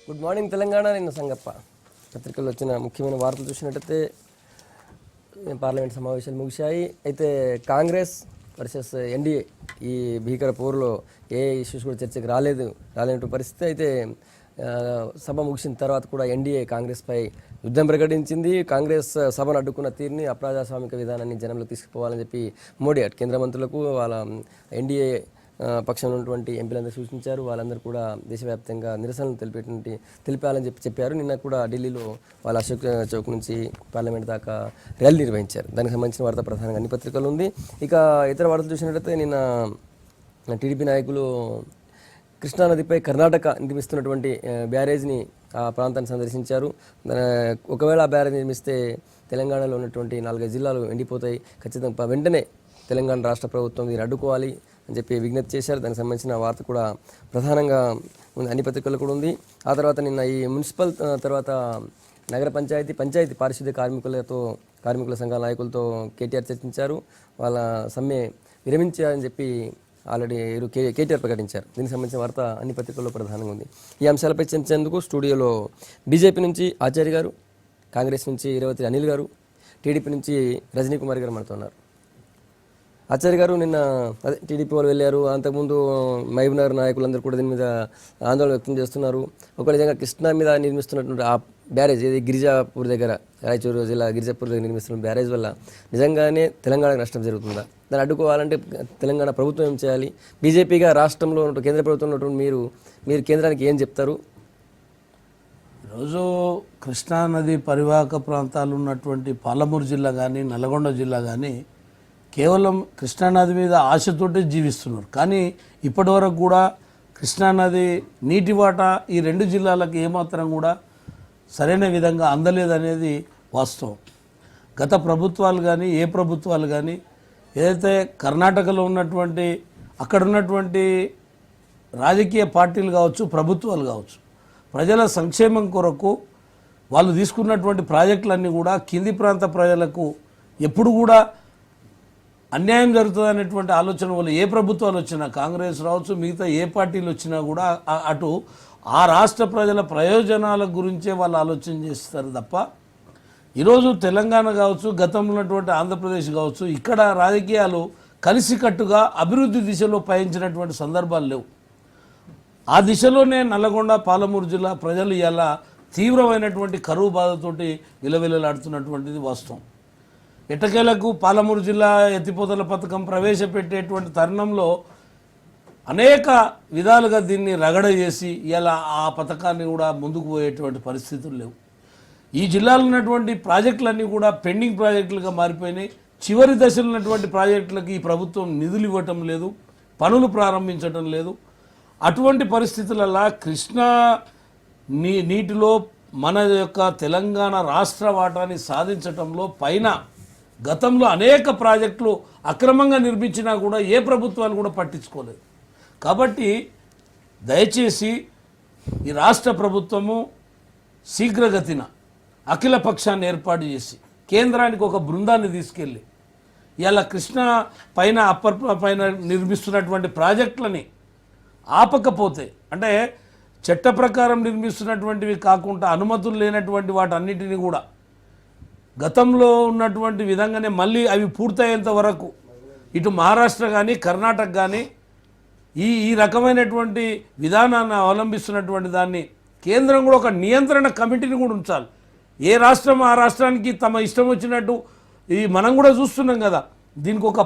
Good morning Telangana. నిన్న సంగప్ప పత్రికల్లో వచ్చిన ముఖ్యమైన వార్తలు చూసినట్టయితే పార్లమెంట్ సమావేశాలు ముగిశాయి. అయితే కాంగ్రెస్ వర్సెస్ ఎన్డీఏ ఈ భీకర పోరులో ఏ ఇష్యూస్ కూడా చర్చకు రాలేనటువంటి పరిస్థితి. అయితే సభ ముగిసిన తర్వాత కూడా ఎన్డీఏ కాంగ్రెస్పై యుద్ధం ప్రకటించింది. కాంగ్రెస్ సభను అడ్డుకున్న తీరుని అప్రజాస్వామిక విధానాన్ని జనంలో తీసుకుపోవాలని చెప్పి మోడీ కేంద్ర మంత్రులకు వాళ్ళ ఎన్డీఏ పక్షంలో ఉన్నటువంటి ఎంపీలందరూ సూచించారు. వాళ్ళందరూ కూడా దేశవ్యాప్తంగా నిరసనలు తెలిపాలని చెప్పారు. నిన్న కూడా ఢిల్లీలో వాళ్ళ అశోక్ చౌక్ నుంచి పార్లమెంట్ దాకా ర్యాలీ నిర్వహించారు. దానికి సంబంధించిన వార్త ప్రధానంగా అన్ని పత్రికలు ఉంది. ఇక ఇతర వార్తలు చూసినట్లయితే నిన్న టీడీపీ నాయకులు కృష్ణానదిపై కర్ణాటక నిర్మిస్తున్నటువంటి బ్యారేజ్ని ఆ ప్రాంతాన్ని సందర్శించారు. ఒకవేళ ఆ బ్యారేజ్ నిర్మిస్తే తెలంగాణలో ఉన్నటువంటి 4 జిల్లాలు ఎండిపోతాయి, ఖచ్చితంగా వెంటనే తెలంగాణ రాష్ట్ర ప్రభుత్వం దీన్ని అడ్డుకోవాలి అని చెప్పి విజ్ఞప్తి చేశారు. దానికి సంబంధించిన వార్త కూడా ప్రధానంగా అన్ని పత్రికల్లో కూడా ఉంది. ఆ తర్వాత నిన్న ఈ మున్సిపల్ తర్వాత నగర పంచాయతీ పారిశుద్ధ్య కార్మికుల సంఘాల నాయకులతో కేటీఆర్ చర్చించారు. వాళ్ళ సమ్మె విరమించారని చెప్పి ఆల్రెడీ కేటీఆర్ ప్రకటించారు. దీనికి సంబంధించిన వార్త అన్ని పత్రికల్లో ప్రధానంగా ఉంది. ఈ అంశాలపై చర్చించేందుకు స్టూడియోలో బీజేపీ నుంచి ఆచార్య గారు, కాంగ్రెస్ నుంచి ఇరవతి అనిల్ గారు, టీడీపీ నుంచి రజనీ కుమార్ గారు మనతో ఉన్నారు. ఆచార్య గారు, నిన్న టీడీపీ వాళ్ళు వెళ్ళారు. అంతకుముందు మహబూబ్ నగర్ నాయకులందరూ కూడా దీని మీద ఆందోళన వ్యక్తం చేస్తున్నారు. ఒక నిజంగా కృష్ణా మీద నిర్మిస్తున్నటువంటి ఆ బ్యారేజ్ ఏది గిరిజాపూర్ దగ్గర, రాయచూరు జిల్లా గిరిజాపూర్ దగ్గర నిర్మిస్తున్న బ్యారేజ్ వల్ల నిజంగానే తెలంగాణకు నష్టం జరుగుతుందా? దాన్ని అడ్డుకోవాలంటే తెలంగాణ ప్రభుత్వం ఏం చేయాలి? బీజేపీగా రాష్ట్రంలో కేంద్ర ప్రభుత్వం ఉన్నటువంటి మీరు కేంద్రానికి ఏం చెప్తారు? ఈరోజు కృష్ణానది పరివాహక ప్రాంతాలు ఉన్నటువంటి పాలమూరు జిల్లా కానీ నల్గొండ జిల్లా కానీ కేవలం కృష్ణానది మీద ఆశతోటే జీవిస్తున్నారు. కానీ ఇప్పటివరకు కూడా కృష్ణానది నీటి వాటా ఈ 2 జిల్లాలకు ఏమాత్రం కూడా సరైన విధంగా అందలేదనేది వాస్తవం. గత ప్రభుత్వాలు కానీ ఏ ప్రభుత్వాలు కానీ ఏదైతే కర్ణాటకలో ఉన్నటువంటి అక్కడ ఉన్నటువంటి రాజకీయ పార్టీలు కావచ్చు, ప్రభుత్వాలు కావచ్చు, ప్రజల సంక్షేమం కొరకు వాళ్ళు తీసుకున్నటువంటి ప్రాజెక్టులన్నీ కూడా కింది ప్రాంత ప్రజలకు ఎప్పుడు కూడా అన్యాయం జరుగుతుంది అనేటువంటి ఆలోచన వల్ల ఏ ప్రభుత్వాలు వచ్చినా, కాంగ్రెస్ రావచ్చు, మిగతా ఏ పార్టీలు వచ్చినా కూడా అటు ఆ రాష్ట్ర ప్రజల ప్రయోజనాల గురించే వాళ్ళు ఆలోచన చేస్తారు తప్ప ఈరోజు తెలంగాణ కావచ్చు, గతంలో ఉన్నటువంటి ఆంధ్రప్రదేశ్ కావచ్చు, ఇక్కడ రాజకీయాలు కలిసికట్టుగా అభివృద్ధి దిశలో పయనించినటువంటి సందర్భాలు లేవు. ఆ దిశలోనే నల్లగొండ పాలమూరు జిల్లా ప్రజలు ఇలా తీవ్రమైనటువంటి కరువు బాధతోటి విలవిలలాడుతున్నటువంటిది వాస్తవం. ఎట్టకేలకు పాలమూరు జిల్లా ఎత్తిపోతల పథకం ప్రవేశపెట్టేటువంటి తరుణంలో అనేక విధాలుగా దీన్ని రగడ చేసి ఇలా ఆ పథకాన్ని కూడా ముందుకు పోయేటువంటి పరిస్థితులు లేవు. ఈ జిల్లాలో ఉన్నటువంటి ప్రాజెక్టులన్నీ కూడా పెండింగ్ ప్రాజెక్టులుగా మారిపోయినాయి. చివరి దశలో ఉన్నటువంటి ప్రాజెక్టులకు ఈ ప్రభుత్వం నిధులు ఇవ్వటం లేదు, పనులు ప్రారంభించడం లేదు. అటువంటి పరిస్థితులలో కృష్ణా నీటిలో మన యొక్క తెలంగాణ రాష్ట్ర వాటాన్ని సాధించటంలో పైన గతంలో అనేక ప్రాజెక్టులు అక్రమంగా నిర్మించినా కూడా ఏ ప్రభుత్వాలు కూడా పట్టించుకోలేదు. కాబట్టి దయచేసి ఈ రాష్ట్ర ప్రభుత్వము శీఘ్రగతిన అఖిల పక్షాన్ని ఏర్పాటు చేసి కేంద్రానికి ఒక బృందాన్ని తీసుకెళ్ళి ఇలా కృష్ణా పైన అప్పర్ పైన నిర్మిస్తున్నటువంటి ప్రాజెక్టులని ఆపకపోతే, అంటే చట్ట ప్రకారం నిర్మిస్తున్నటువంటివి కాకుండా అనుమతులు లేనటువంటి వాటన్నిటిని కూడా గతంలో ఉన్నటువంటి విధంగానే మళ్ళీ అవి పూర్తయ్యేంత వరకు ఇటు మహారాష్ట్ర కానీ కర్ణాటక కానీ ఈ రకమైనటువంటి విధానాన్ని అవలంబిస్తున్నటువంటి దాన్ని కేంద్రం కూడా ఒక నియంత్రణ కమిటీని కూడా ఉంచాలి. ఏ రాష్ట్రం ఆ రాష్ట్రానికి తమ ఇష్టం వచ్చినట్టు మనం కూడా చూస్తున్నాం కదా. దీనికి ఒక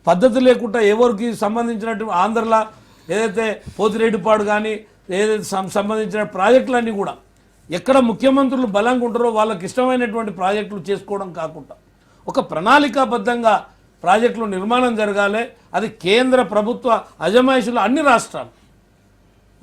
పద్ధతి లేకుండా ఎవరికి సంబంధించినట్టు ఆంధ్రలో ఏదైతే పోతిరెడ్డిపాడు కానీ ఏదైతే సంబంధించిన ప్రాజెక్టులన్నీ కూడా ఎక్కడ ముఖ్యమంత్రులు బలంగా ఉంటారో వాళ్ళకి ఇష్టమైనటువంటి ప్రాజెక్టులు చేసుకోవడం కాకుండా ఒక ప్రణాళికాబద్ధంగా ప్రాజెక్టులు నిర్మాణం జరగాలి. అది కేంద్ర ప్రభుత్వ అజమాయిషులు అన్ని రాష్ట్రాలు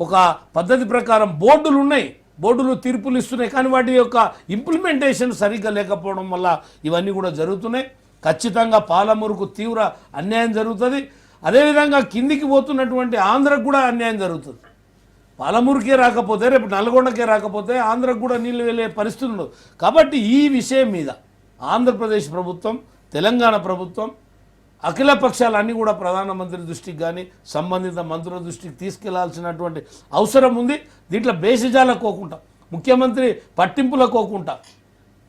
ఒక పద్ధతి ప్రకారం బోర్డులు ఉన్నాయి, బోర్డులు తీర్పులు ఇస్తున్నాయి. కానీ వాటి యొక్క ఇంప్లిమెంటేషన్ సరిగ్గా లేకపోవడం వల్ల ఇవన్నీ కూడా జరుగుతున్నాయి. ఖచ్చితంగా పాలమూరుకు తీవ్ర అన్యాయం జరుగుతుంది. అదేవిధంగా కిందికి పోతున్నటువంటి ఆంధ్రకు కూడా అన్యాయం జరుగుతుంది. పాలమూరుకే రాకపోతే రేపు నల్గొండకే రాకపోతే ఆంధ్రకు కూడా నీళ్ళు వెళ్ళే పరిస్థితి ఉండదు. కాబట్టి ఈ విషయం మీద ఆంధ్రప్రదేశ్ ప్రభుత్వం, తెలంగాణ ప్రభుత్వం అఖిల పక్షాలన్నీ కూడా ప్రధానమంత్రి దృష్టికి కానీ సంబంధిత మంత్రుల దృష్టికి తీసుకెళ్లాల్సినటువంటి అవసరం ఉంది. దీంట్లో బేసిజాలకోకుండా ముఖ్యమంత్రి పట్టింపులకోకుండా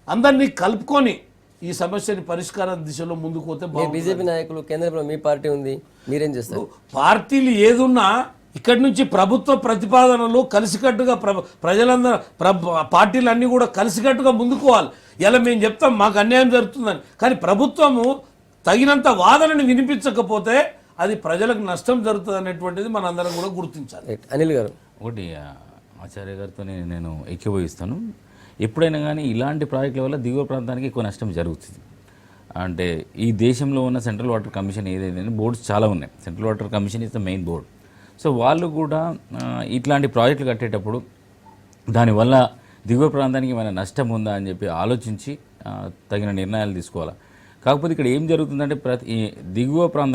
అందరినీ కలుపుకొని ఈ సమస్యని పరిష్కారం దిశలో ముందుకు పోతే బీజేపీ నాయకులు కేంద్రంలో మీ పార్టీ ఉంది, మీరేం చేస్తారు? పార్టీలు ఏదున్నా ఇక్కడి నుంచి ప్రభుత్వ ప్రతిపాదనలు కలిసికట్టుగా ప్రజలందరూ పార్టీలన్నీ కూడా కలిసికట్టుగా ముందుకోవాలి. ఇలా మేము చెప్తాం మాకు అన్యాయం జరుగుతుందని, కానీ ప్రభుత్వము తగినంత వాదనని వినిపించకపోతే అది ప్రజలకు నష్టం జరుగుతుంది అనేటువంటిది మనందరం కూడా గుర్తించాలి. అనిల్ గారు, ఒకటి ఆచార్య గారితో నేను ఏకీభవిస్తాను. ఎప్పుడైనా కానీ ఇలాంటి ప్రాజెక్టుల వల్ల దిగువ ప్రాంతానికి ఎక్కువ నష్టం జరుగుతుంది. అంటే ఈ దేశంలో ఉన్న సెంట్రల్ వాటర్ కమిషన్ ఏదైతే బోర్డ్స్ చాలా ఉన్నాయి. Central water commission is the main board. So వాళ్ళు కూడా ఇట్లాంటి ప్రాజెక్టులు కట్టేటప్పుడు దానివల్ల దిగువ ప్రాంతానికి ఏమైనా నష్టం ఉందా అని చెప్పి ఆలోచించి తగిన నిర్ణయాలు తీసుకోవాలి. కాకపోతే ఇక్కడ ఏం జరుగుతుందంటే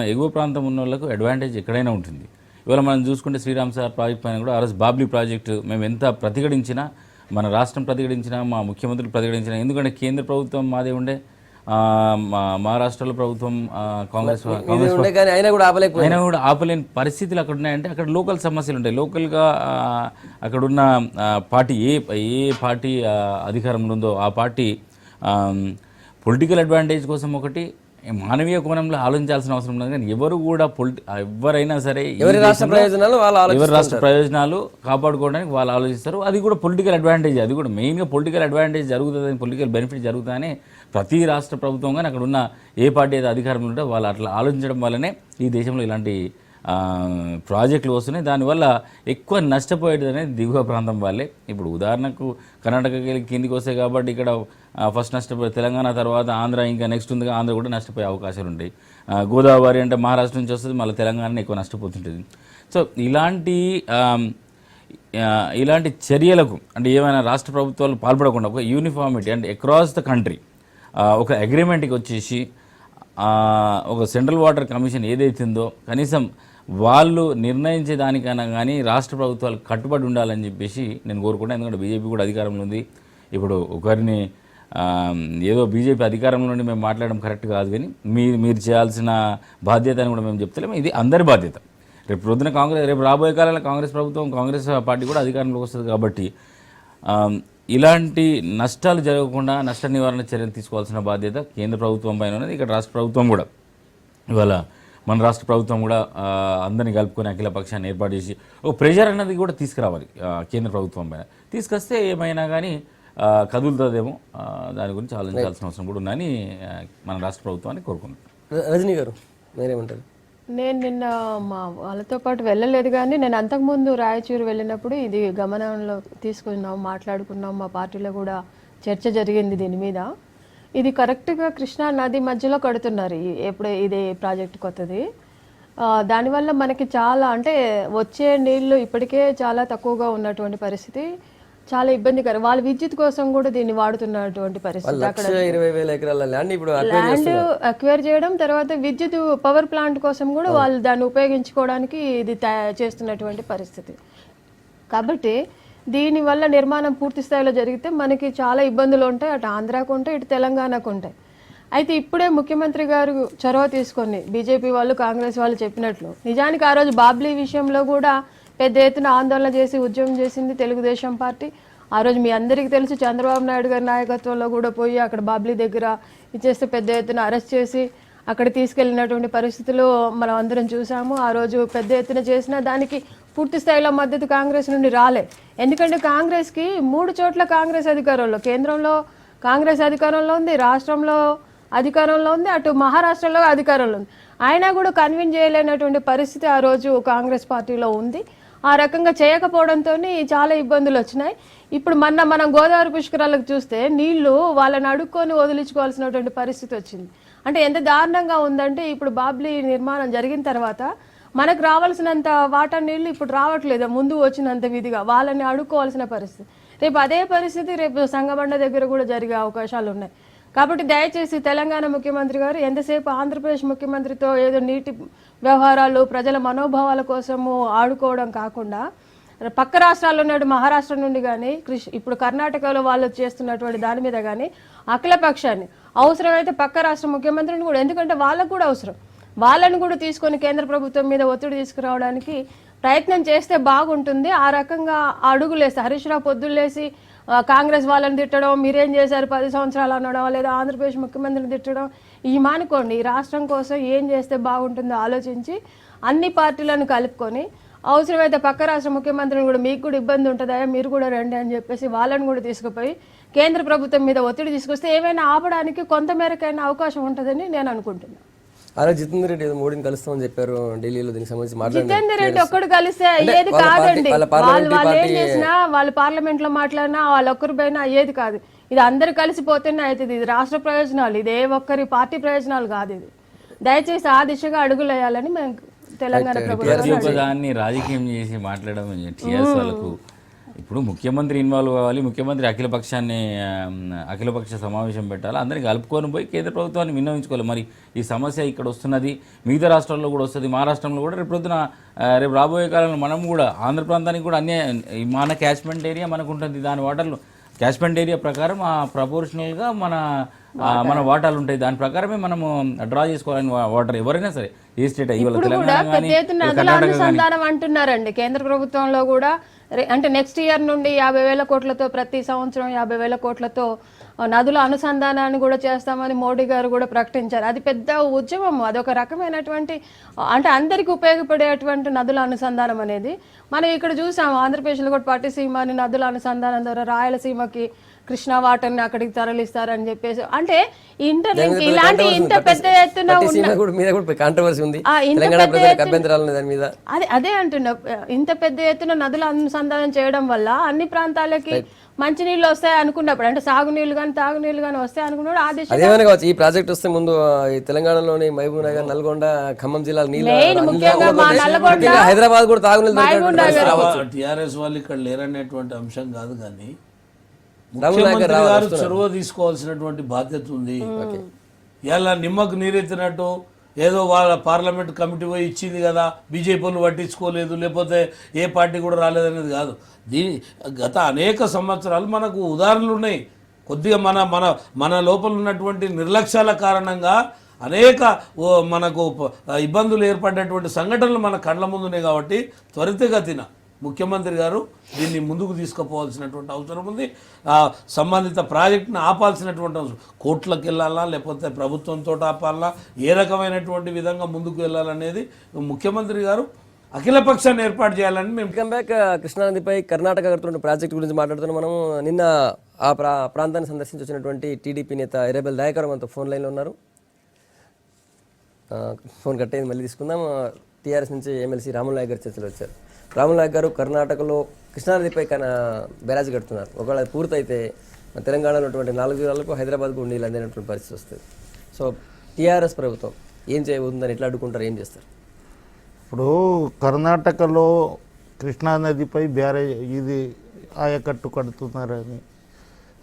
ఎగువ ప్రాంతం ఉన్న వాళ్ళకు అడ్వాంటేజ్ ఎక్కడైనా ఉంటుంది. ఇవాళ మనం చూసుకుంటే శ్రీరామ్ సార్ ప్రాజెక్ట్ పైన కూడా ఆర్ఎస్ బాబ్లీ ప్రాజెక్టు మేము ఎంత ప్రతిఘటించినా, మన రాష్ట్రం ప్రతిఘటించినా, మా ముఖ్యమంత్రులు ప్రతిఘటించినా, ఎందుకంటే కేంద్ర ప్రభుత్వం మాదే ఉండే, మహారాష్ట్రలో ప్రభుత్వం కాంగ్రెస్ అయినా కూడా ఆపలేని పరిస్థితులు అక్కడ ఉన్నాయంటే అక్కడ లోకల్ సమస్యలు ఉంటాయి. లోకల్గా అక్కడున్న పార్టీ ఏ పార్టీ అధికారంలో ఉందో ఆ పార్టీ పొలిటికల్ అడ్వాంటేజ్ కోసం ఒకటి మానవీయ కోణంలో ఆలోచించాల్సిన అవసరం లేదు. కానీ ఎవరు కూడా ఎవరైనా సరే ఎవరి రాష్ట్ర ప్రయోజనాలు కాపాడుకోవడానికి వాళ్ళు ఆలోచిస్తారు. అది కూడా పొలిటికల్ అడ్వాంటేజ్, అది కూడా మెయిన్గా పొలిటికల్ అడ్వాంటేజ్ జరుగుతుంది, పొలిటికల్ బెనిఫిట్ జరుగుతుందని ప్రతి రాష్ట్ర ప్రభుత్వం కానీ అక్కడ ఉన్న ఏ పార్టీ అయితే అధికారంలో ఉంటే వాళ్ళు అట్లా ఆలోచించడం వల్లనే ఈ దేశంలో ఇలాంటి ప్రాజెక్టులు వస్తున్నాయి. దానివల్ల ఎక్కువ నష్టపోయేది అనేది దిగువ ప్రాంతం వాళ్ళే. ఇప్పుడు ఉదాహరణకు కర్ణాటకకి కిందికి వస్తాయి కాబట్టి ఇక్కడ ఫస్ట్ నష్టపోయే తెలంగాణ, తర్వాత ఆంధ్ర, ఇంకా నెక్స్ట్ ఉందిగా ఆంధ్ర కూడా నష్టపోయే అవకాశాలు ఉంటాయి. గోదావరి అంటే మహారాష్ట్ర నుంచి వస్తుంది, మళ్ళీ తెలంగాణ ఎక్కువ నష్టపోతుంటుంది. సో ఇలాంటి చర్యలకు అంటే ఏమైనా రాష్ట్ర ప్రభుత్వాలు పాల్పడకుండా ఒక యూనిఫార్మిటీ అంటే అక్రాస్ ద కంట్రీ ఒక అగ్రిమెంట్కి వచ్చేసి ఒక సెంట్రల్ వాటర్ కమిషన్ ఏదైతుందో కనీసం వాళ్ళు నిర్ణయించే దానికైనా కానీ రాష్ట్ర ప్రభుత్వాలు కట్టుబడి ఉండాలని చెప్పేసి నేను కోరుకుంటాను. ఎందుకంటే బీజేపీ కూడా అధికారంలో ఉంది. ఇప్పుడు ఒకరిని ఏదో బీజేపీ అధికారంలో నుండి మేము మాట్లాడడం కరెక్ట్ కాదు, కానీ మీరు చేయాల్సిన బాధ్యత అని కూడా మేము చెప్తలేము. ఇది అందరి బాధ్యత. రేపు రాబోయే కాలంలో కాంగ్రెస్ ప్రభుత్వం, కాంగ్రెస్ పార్టీ కూడా అధికారంలోకి వస్తుంది. కాబట్టి ఇలాంటి నష్టాలు జరగకుండా నష్ట నివారణ చర్యలు తీసుకోవాల్సిన బాధ్యత కేంద్ర ప్రభుత్వం పైన ఉన్నది. ఇక్కడ రాష్ట్ర ప్రభుత్వం కూడా ఇవాళ మన రాష్ట్ర ప్రభుత్వం కూడా అందరినీ కలుపుకొని అఖిల పక్షాన్ని ఏర్పాటు చేసి ఒక ప్రెషర్ అన్నది కూడా తీసుకురావాలి కేంద్ర ప్రభుత్వం పైన. తీసుకొస్తే ఏమైనా కానీ కదులుతుందేమో, దాని గురించి ఆలోచించాల్సిన అవసరం కూడా ఉందని మన రాష్ట్ర ప్రభుత్వాన్ని కోరుకుంటున్నాం. రజనీ గారు మీరేమంటారు? నేను నిన్న మా వాళ్ళతో పాటు వెళ్ళలేదు, కానీ నేను అంతకుముందు రాయచూరు వెళ్ళినప్పుడు ఇది గమనంలో తీసుకున్నాం, మాట్లాడుకున్నాం. మా పార్టీలో కూడా చర్చ జరిగింది దీని మీద. ఇది కరెక్ట్గా కృష్ణా నది మధ్యలో కడుతున్నారు ఎప్పుడు ఇది ప్రాజెక్ట్ కొత్తది. దానివల్ల మనకి చాలా అంటే వచ్చే నీళ్లు ఇప్పటికే చాలా తక్కువగా ఉన్నటువంటి పరిస్థితి, చాలా ఇబ్బందికరం. వాళ్ళ విద్యుత్ కోసం కూడా దీన్ని వాడుతున్నటువంటి పరిస్థితి. అక్కడ 20,000 ఎకరాల ల్యాండ్ అక్వైర్ చేయడం, తర్వాత విద్యుత్ పవర్ ప్లాంట్ కోసం కూడా వాళ్ళు దాన్ని ఉపయోగించుకోవడానికి ఇది చేస్తున్నటువంటి పరిస్థితి. కాబట్టి దీనివల్ల నిర్మాణం పూర్తి స్థాయిలో జరిగితే మనకి చాలా ఇబ్బందులు ఉంటాయి. అటు ఆంధ్రాకు ఉంటాయి, ఇటు తెలంగాణకు ఉంటాయి. అయితే ఇప్పుడే ముఖ్యమంత్రి గారు చొరవ తీసుకొని బీజేపీ వాళ్ళు, కాంగ్రెస్ వాళ్ళు చెప్పినట్లు నిజానికి ఆ రోజు బాబ్లీ విషయంలో కూడా పెద్ద ఎత్తున ఆందోళన చేసి ఉద్యమం చేసింది తెలుగుదేశం పార్టీ. ఆ రోజు మీ అందరికీ తెలుసు, చంద్రబాబు నాయుడు గారి నాయకత్వంలో కూడా పోయి అక్కడ బాబ్లీ దగ్గర ఇచ్చేస్తే పెద్ద ఎత్తున అరెస్ట్ చేసి అక్కడ తీసుకెళ్ళినటువంటి పరిస్థితులు మనం అందరం చూసాము. ఆ రోజు పెద్ద ఎత్తున చేసిన దానికి పూర్తి స్థాయిలో మద్దతు కాంగ్రెస్ నుండి రాలే. ఎందుకంటే కాంగ్రెస్కి 3 చోట్ల కాంగ్రెస్ అధికారంలో, కేంద్రంలో కాంగ్రెస్ అధికారంలో ఉంది, రాష్ట్రంలో అధికారంలో ఉంది, అటు మహారాష్ట్రలో అధికారంలో ఉంది. అయినా కూడా కన్విన్స్ చేయలేనటువంటి పరిస్థితి ఆ రోజు కాంగ్రెస్ పార్టీలో ఉంది. ఆ రకంగా చేయకపోవడంతో చాలా ఇబ్బందులు వచ్చినాయి. ఇప్పుడు మనం గోదావరి పుష్కరాలకు చూస్తే నీళ్లు వాళ్ళని అడుక్కొని వదిలించుకోవాల్సినటువంటి పరిస్థితి వచ్చింది. అంటే ఎంత దారుణంగా ఉందంటే ఇప్పుడు బాబ్లీ నిర్మాణం జరిగిన తర్వాత మనకు రావాల్సినంత వాటర్ నీళ్లు ఇప్పుడు రావట్లేదు, ముందు వచ్చినంత విధిగా వాళ్ళని అడుక్కోవాల్సిన పరిస్థితి. రేపు అదే పరిస్థితి రేపు సంగబండ దగ్గర కూడా జరిగే అవకాశాలు ఉన్నాయి. కాబట్టి దయచేసి తెలంగాణ ముఖ్యమంత్రి గారు ఎంతసేపు ఆంధ్రప్రదేశ్ ముఖ్యమంత్రితో ఏదో నీటి వ్యవహారాలు ప్రజల మనోభావాల కోసము ఆడుకోవడం కాకుండా పక్క రాష్ట్రాల్లో ఉన్నట్టు మహారాష్ట్ర నుండి కానీ ఇప్పుడు కర్ణాటకలో వాళ్ళు చేస్తున్నటువంటి దాని మీద కానీ అఖిలపక్షాన్ని అవసరమైతే పక్క రాష్ట్ర ముఖ్యమంత్రిని కూడా, ఎందుకంటే వాళ్ళకు కూడా అవసరం, వాళ్ళని కూడా తీసుకొని కేంద్ర ప్రభుత్వం మీద ఒత్తిడి తీసుకురావడానికి ప్రయత్నం చేస్తే బాగుంటుంది. ఆ రకంగా అడుగులేసి హరీష్ రావు పొద్దులేసి కాంగ్రెస్ వాళ్ళని తిట్టడం, మీరేం చేశారు 10 సంవత్సరాలు అనడం, లేదా ఆంధ్రప్రదేశ్ ముఖ్యమంత్రిని తిట్టడం, ఈ మానుకోండి. ఈ రాష్ట్రం కోసం ఏం చేస్తే బాగుంటుందో ఆలోచించి అన్ని పార్టీలను కలుపుకొని అవసరమైతే పక్క రాష్ట్ర ముఖ్యమంత్రిని కూడా మీకు కూడా ఇబ్బంది ఉంటుందా, మీరు కూడా రండి అని చెప్పేసి వాళ్ళని కూడా తీసుకుపోయి కేంద్ర ప్రభుత్వం మీద ఒత్తిడి తీసుకొస్తే ఏమైనా ఆపడానికి కొంతమేరకైనా అవకాశం ఉంటుందని నేను అనుకుంటున్నాను. అలా జితేందర్ రెడ్డి ఏదో మోడీని కలుస్తామని చెప్పారు ఢిల్లీలో, దీనికి సంబంధించి జితేందర్ రెడ్డి ఒక్కడు కలిస్తే అయ్యేది కాదండి. వాళ్ళు ఏం చేసినా, వాళ్ళు పార్లమెంట్ లో మాట్లాడినా, వాళ్ళొక్కరి పైన అయ్యేది కాదు. ఇది అందరు కలిసిపోతేనే అవుతుంది. ఇది రాష్ట్ర ప్రయోజనాలు, ఇది ఏ ఒక్కరి పార్టీ ప్రయోజనాలు కాదు. ఇది దయచేసి ఆ దిశగా అడుగులు వేయాలని మేము తెలంగాణ ప్రతి ఒక్కదాన్ని రాజకీయం చేసి మాట్లాడడం టీఆర్ఎస్ వాళ్ళకు. ఇప్పుడు ముఖ్యమంత్రి ఇన్వాల్వ్ కావాలి, ముఖ్యమంత్రి అఖిలపక్ష సమావేశం పెట్టాలి, అందరినీ కలుపుకొని పోయి కేంద్ర ప్రభుత్వాన్ని విన్నవించుకోవాలి. మరి ఈ సమస్య ఇక్కడ వస్తున్నది, మిగతా రాష్ట్రాల్లో కూడా వస్తుంది, మా రాష్ట్రంలో కూడా రేపు పొద్దున రేపు రాబోయే కాలంలో మనం కూడా ఆంధ్ర ప్రాంతానికి కూడా మన క్యాచ్మెంట్ ఏరియా మనకు ఉంటుంది. దాని వాటర్లు క్యాచ్మెంట్ ఏరియా ప్రకారం ప్రపోర్షనల్గా మన వాటాలు ఉంటాయి. దాని ప్రకారమే మనము డ్రా చేసుకోవాలని వాటర్ ఎవరైనా సరే, ఏ స్టేట్ ఇవాళ తెలంగాణ అనుసంధానం అంటున్నారండి. కేంద్ర ప్రభుత్వంలో కూడా అంటే నెక్స్ట్ ఇయర్ నుండి 50,000 కోట్లతో ప్రతి సంవత్సరం 50,000 కోట్లతో నదుల అనుసంధానాన్ని కూడా చేస్తామని మోడీ గారు కూడా ప్రకటించారు. అది పెద్ద ఉద్యమం, అదొక రకమైనటువంటి అంటే అందరికీ ఉపయోగపడేటువంటి నదుల అనుసంధానం అనేది మనం ఇక్కడ చూసాం. ఆంధ్రప్రదేశ్లో కూడా పట్టిసీమ అని నదుల అనుసంధానం ద్వారా రాయలసీమకి కృష్ణా వాటర్ని అక్కడికి తరలిస్తారని చెప్పేసి, అంటే ఇంటర్లింక్ ఇలాంటి ఇంత పెద్ద ఎత్తున అదే అంటున్నా, ఇంత పెద్ద ఎత్తున నదుల అనుసంధానం చేయడం వల్ల అన్ని ప్రాంతాలకి మంచినీళ్ళు వస్తాయి అనుకున్నప్పుడు, అంటే సాగునీళ్ళు కానీ తాగునీళ్ళు కానీ వస్తాయి అనుకున్నప్పుడు ఆ దిశ ఈ ప్రాజెక్ట్ వస్తే ముందు తెలంగాణలోని మహబూబ్ నగర్, నల్గొండ, ఖమ్మం జిల్లాల హైదరాబాద్ కూడా తాగునీళ్ళు. టిఆర్ఎస్ వాళ్ళు ఇక్కడ లేరనేటువంటి అంశం కాదు, కానీ ముఖ్యమంత్రి గారు చొరవ తీసుకోవాల్సినటువంటి బాధ్యత ఉంది. ఇలా నిమ్మకు నీరెత్తినట్టు ఏదో వాళ్ళ పార్లమెంట్ కమిటీ పోయి ఇచ్చింది కదా, బీజేపీ వాళ్ళు పట్టించుకోలేదు, లేకపోతే ఏ పార్టీ కూడా రాలేదనేది కాదు. గత అనేక సంవత్సరాలు మనకు ఉదాహరణలు ఉన్నాయి. కొద్దిగా మన లోపల ఉన్నటువంటి నిర్లక్ష్యాల కారణంగా అనేక మనకు ఇబ్బందులు ఏర్పడినటువంటి సంఘటనలు మన కళ్ళ ముందున్నాయి. కాబట్టి త్వరితగతిన ముఖ్యమంత్రి గారు దీన్ని ముందుకు తీసుకుపోవాల్సినటువంటి అవసరం ఉంది. సంబంధిత ప్రాజెక్టును ఆపాల్సినటువంటి అవసరం, కోర్టులకు వెళ్ళాలా లేకపోతే ప్రభుత్వంతో ఆపాలా, ఏ రకమైనటువంటి విధంగా ముందుకు వెళ్ళాలనేది ముఖ్యమంత్రి గారు అఖిలపక్షాన్ని ఏర్పాటు చేయాలని మేము. Welcome back. కృష్ణానదిపై కర్ణాటక కడుతున్న ప్రాజెక్టు గురించి మాట్లాడుతున్నాం. మనము నిన్న ఆ ప్రాంతాన్ని సందర్శించి వచ్చినటువంటి టీడీపీ నేత ఎర్రబెల్లి దయాకర్ మనతో ఫోన్ లైన్లో ఉన్నారు. ఫోన్ కట్ అయింది, మళ్ళీ తీసుకుందాం. టీఆర్ఎస్ నుంచి ఎమ్మెల్సీ రాములు నాయక్ గారు చర్చలు వచ్చారు. రాములు నాయక్ గారు కర్ణాటకలో కృష్ణానదిపై బ్యారేజ్ కడుతున్నారు. ఒకవేళ అది పూర్తయితే తెలంగాణలో ఉన్నటువంటి 4 జిల్లాలకు హైదరాబాద్కు నీళ్ళు అందినటువంటి పరిస్థితి వస్తుంది. సో టీఆర్ఎస్ ప్రభుత్వం ఏం చేయబోతుందని ఎట్లా అడ్డుకుంటారు, ఏం చేస్తారు? ఇప్పుడు కర్ణాటకలో కృష్ణానదిపై బ్యారేజ్ ఇది ఆయకట్టు కడుతున్నారని,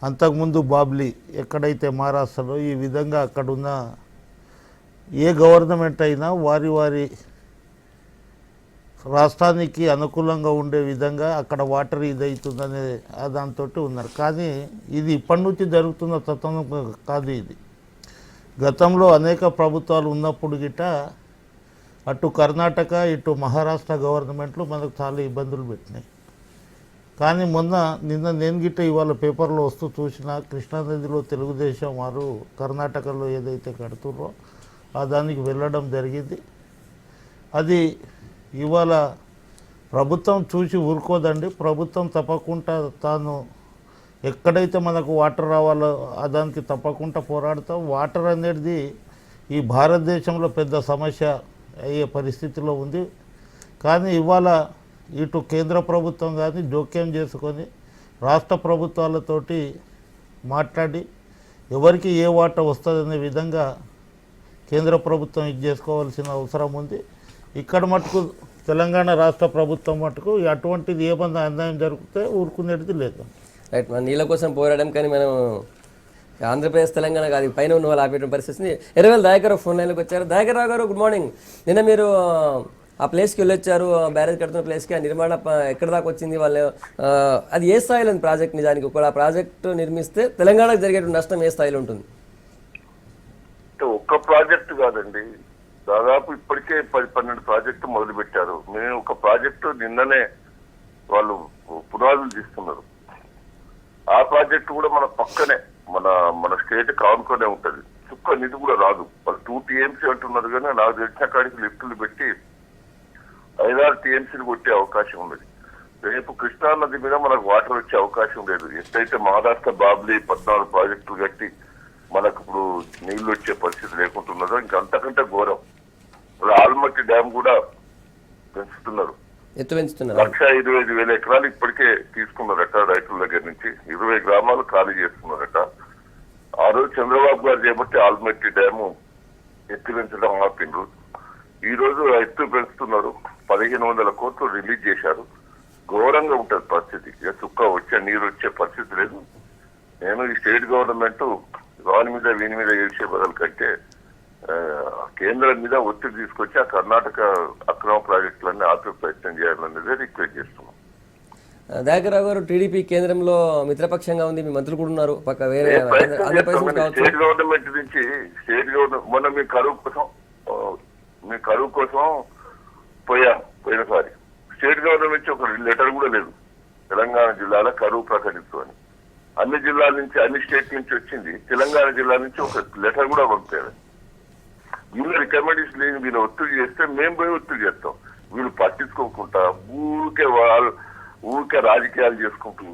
అంతకుముందు బాబ్లీ ఎక్కడైతే మహారాష్ట్రలో ఈ విధంగా అక్కడున్న ఏ గవర్నమెంట్ అయినా వారి రాష్ట్రానికి అనుకూలంగా ఉండే విధంగా అక్కడ వాటర్ ఇదవుతుందనే దాంతో ఉన్నారు. కానీ ఇది ఇప్పటి నుంచి జరుగుతున్న తత్వం కాదు. ఇది గతంలో అనేక ప్రభుత్వాలు ఉన్నప్పుడు గిట్ట అటు కర్ణాటక ఇటు మహారాష్ట్ర గవర్నమెంట్లు మనకు చాలా ఇబ్బందులు పెట్టినాయి. కానీ నిన్న నేను గిట్ట ఇవాళ పేపర్లో వస్తూ చూసిన కృష్ణానదిలో తెలుగుదేశం వారు కర్ణాటకలో ఏదైతే కడుతున్నారో దానికి వెళ్ళడం జరిగింది. అది ఇవాళ ప్రభుత్వం చూసి ఊరుకోదండి. ప్రభుత్వం తప్పకుండా తాను ఎక్కడైతే మనకు వాటర్ రావాలో దానికి తప్పకుండా పోరాడతాం. వాటర్ అనేది ఈ భారతదేశంలో పెద్ద సమస్య అయ్యే పరిస్థితిలో ఉంది. కానీ ఇవాళ ఇటు కేంద్ర ప్రభుత్వం కానీ జోక్యం చేసుకొని రాష్ట్ర ప్రభుత్వాలతోటి మాట్లాడి ఎవరికి ఏ వాటర్ వస్తుందనే విధంగా కేంద్ర ప్రభుత్వం ఇది చేసుకోవాల్సిన అవసరం ఉంది. ఇక్కడ మటుకు తెలంగాణ రాష్ట్ర ప్రభుత్వం మటుకు అటువంటిది ఏమన్నా అన్యాయం జరిగితే ఊరుకునేది లేదు. రైట్, మన నీళ్ళ కోసం పోరాడడం, కానీ మనం ఆంధ్రప్రదేశ్ తెలంగాణ కాదు పైన ఉన్న వాళ్ళు ఆపేయడం పరిస్థితి. ఎర్రబెల్లి దయాకర్ ఫోన్ లైన్లోకి వచ్చారు. దయాకర్ రావు గారు, గుడ్ మార్నింగ్. నిన్న మీరు ఆ ప్లేస్కి వెళ్ళొచ్చారు, బ్యారేజ్ కడుతున్న ప్లేస్కి. ఆ నిర్మాణ ఎక్కడ దాకా వచ్చింది, వాళ్ళు అది ఏ స్థాయిలో ఉంది ప్రాజెక్ట్? నిజానికి ఒకవేళ ఆ ప్రాజెక్టు నిర్మిస్తే తెలంగాణకు జరిగే నష్టం ఏ స్థాయిలో ఉంటుంది? ఒక్క ప్రాజెక్టు కాదండి, దాదాపు ఇప్పటికే 10-12 ప్రాజెక్టు మొదలు పెట్టారు. మేము ఒక ప్రాజెక్టు నిన్ననే వాళ్ళు పునాదులు తీస్తున్నారు. ఆ ప్రాజెక్టు కూడా మన పక్కనే మన స్టేట్ కానుకొనే ఉంటది. చుక్క నిధి కూడా రాదు. వాళ్ళు 2 TMC అంటున్నారు కానీ నాకు తెలిసిన కాడికి లిఫ్టులు పెట్టి 5-6 TMCలు కొట్టే అవకాశం ఉన్నది. రేపు కృష్ణా నది మీద మనకు వాటర్ వచ్చే అవకాశం లేదు. ఎట్లయితే మహారాష్ట్ర బాబ్లీ 14 ప్రాజెక్టులు కట్టి మనకు ఇప్పుడు నీళ్లు వచ్చే పరిస్థితి లేకుంటున్నదో ఇంకా అంతకంటే ఘోరం. ఆల్మట్టి డ్యామ్ కూడా పెంచుతున్నారు. ఎత్తు పెంచుతున్నారు. 1,25,000 ఎకరాలు ఇప్పటికే తీసుకున్నారట రైతుల దగ్గర నుంచి. 20 గ్రామాలు ఖాళీ చేస్తున్నారట. ఆ రోజు చంద్రబాబు గారు చేపట్టి ఆల్మట్టి డ్యాము ఎత్తు పెంచడం ఆపిండ్రు. ఈ రోజు ఎత్తు పెంచుతున్నారు. 1,500 కోట్లు రిలీజ్ చేశారు. ఘోరంగా ఉంటది పరిస్థితి. ఇక చుక్క వచ్చే నీరు వచ్చే పరిస్థితి లేదు. నేను ఈ స్టేట్ గవర్నమెంట్ వాని మీద వీని మీద ఏడ్చే బదులు కంటే కేంద్రం మీద ఒత్తిడి తీసుకొచ్చి ఆ కర్ణాటక అక్రమ ప్రాజెక్టులన్నీ ఆపే ప్రయత్నం చేయాలనేది రిక్వెస్ట్ చేస్తున్నాం. దయాకర్రావు గారు, టీడీపీ కేంద్రంలో మిత్రపక్షంగా ఉంది, మీ మంత్రులు కూడా ఉన్నారు పక్క వేరే ఆంధ్రప్రదేశ్ కావచ్చు. స్టేట్ గవర్నమెంట్ నుంచి స్టేట్ గవర్నమెంట్ మొన్న మీ కరువు కోసం పోయినసారి స్టేట్ గవర్నమెంట్ నుంచి ఒక లెటర్ కూడా లేదు. తెలంగాణ జిల్లాలో కరువు ప్రకటించమని అన్ని జిల్లాల నుంచి అన్ని స్టేట్ నుంచి వచ్చింది. తెలంగాణ జిల్లా నుంచి ఒక లెటర్ కూడా పంపారు. వీళ్ళు రికమెండేషన్ లేదు. వీళ్ళు ఒత్తిడి చేస్తే మేము పోయి ఒత్తిడి చేస్తాం. వీళ్ళు పట్టించుకోకుండా ఊరికే రాజకీయాలు చేసుకుంటూ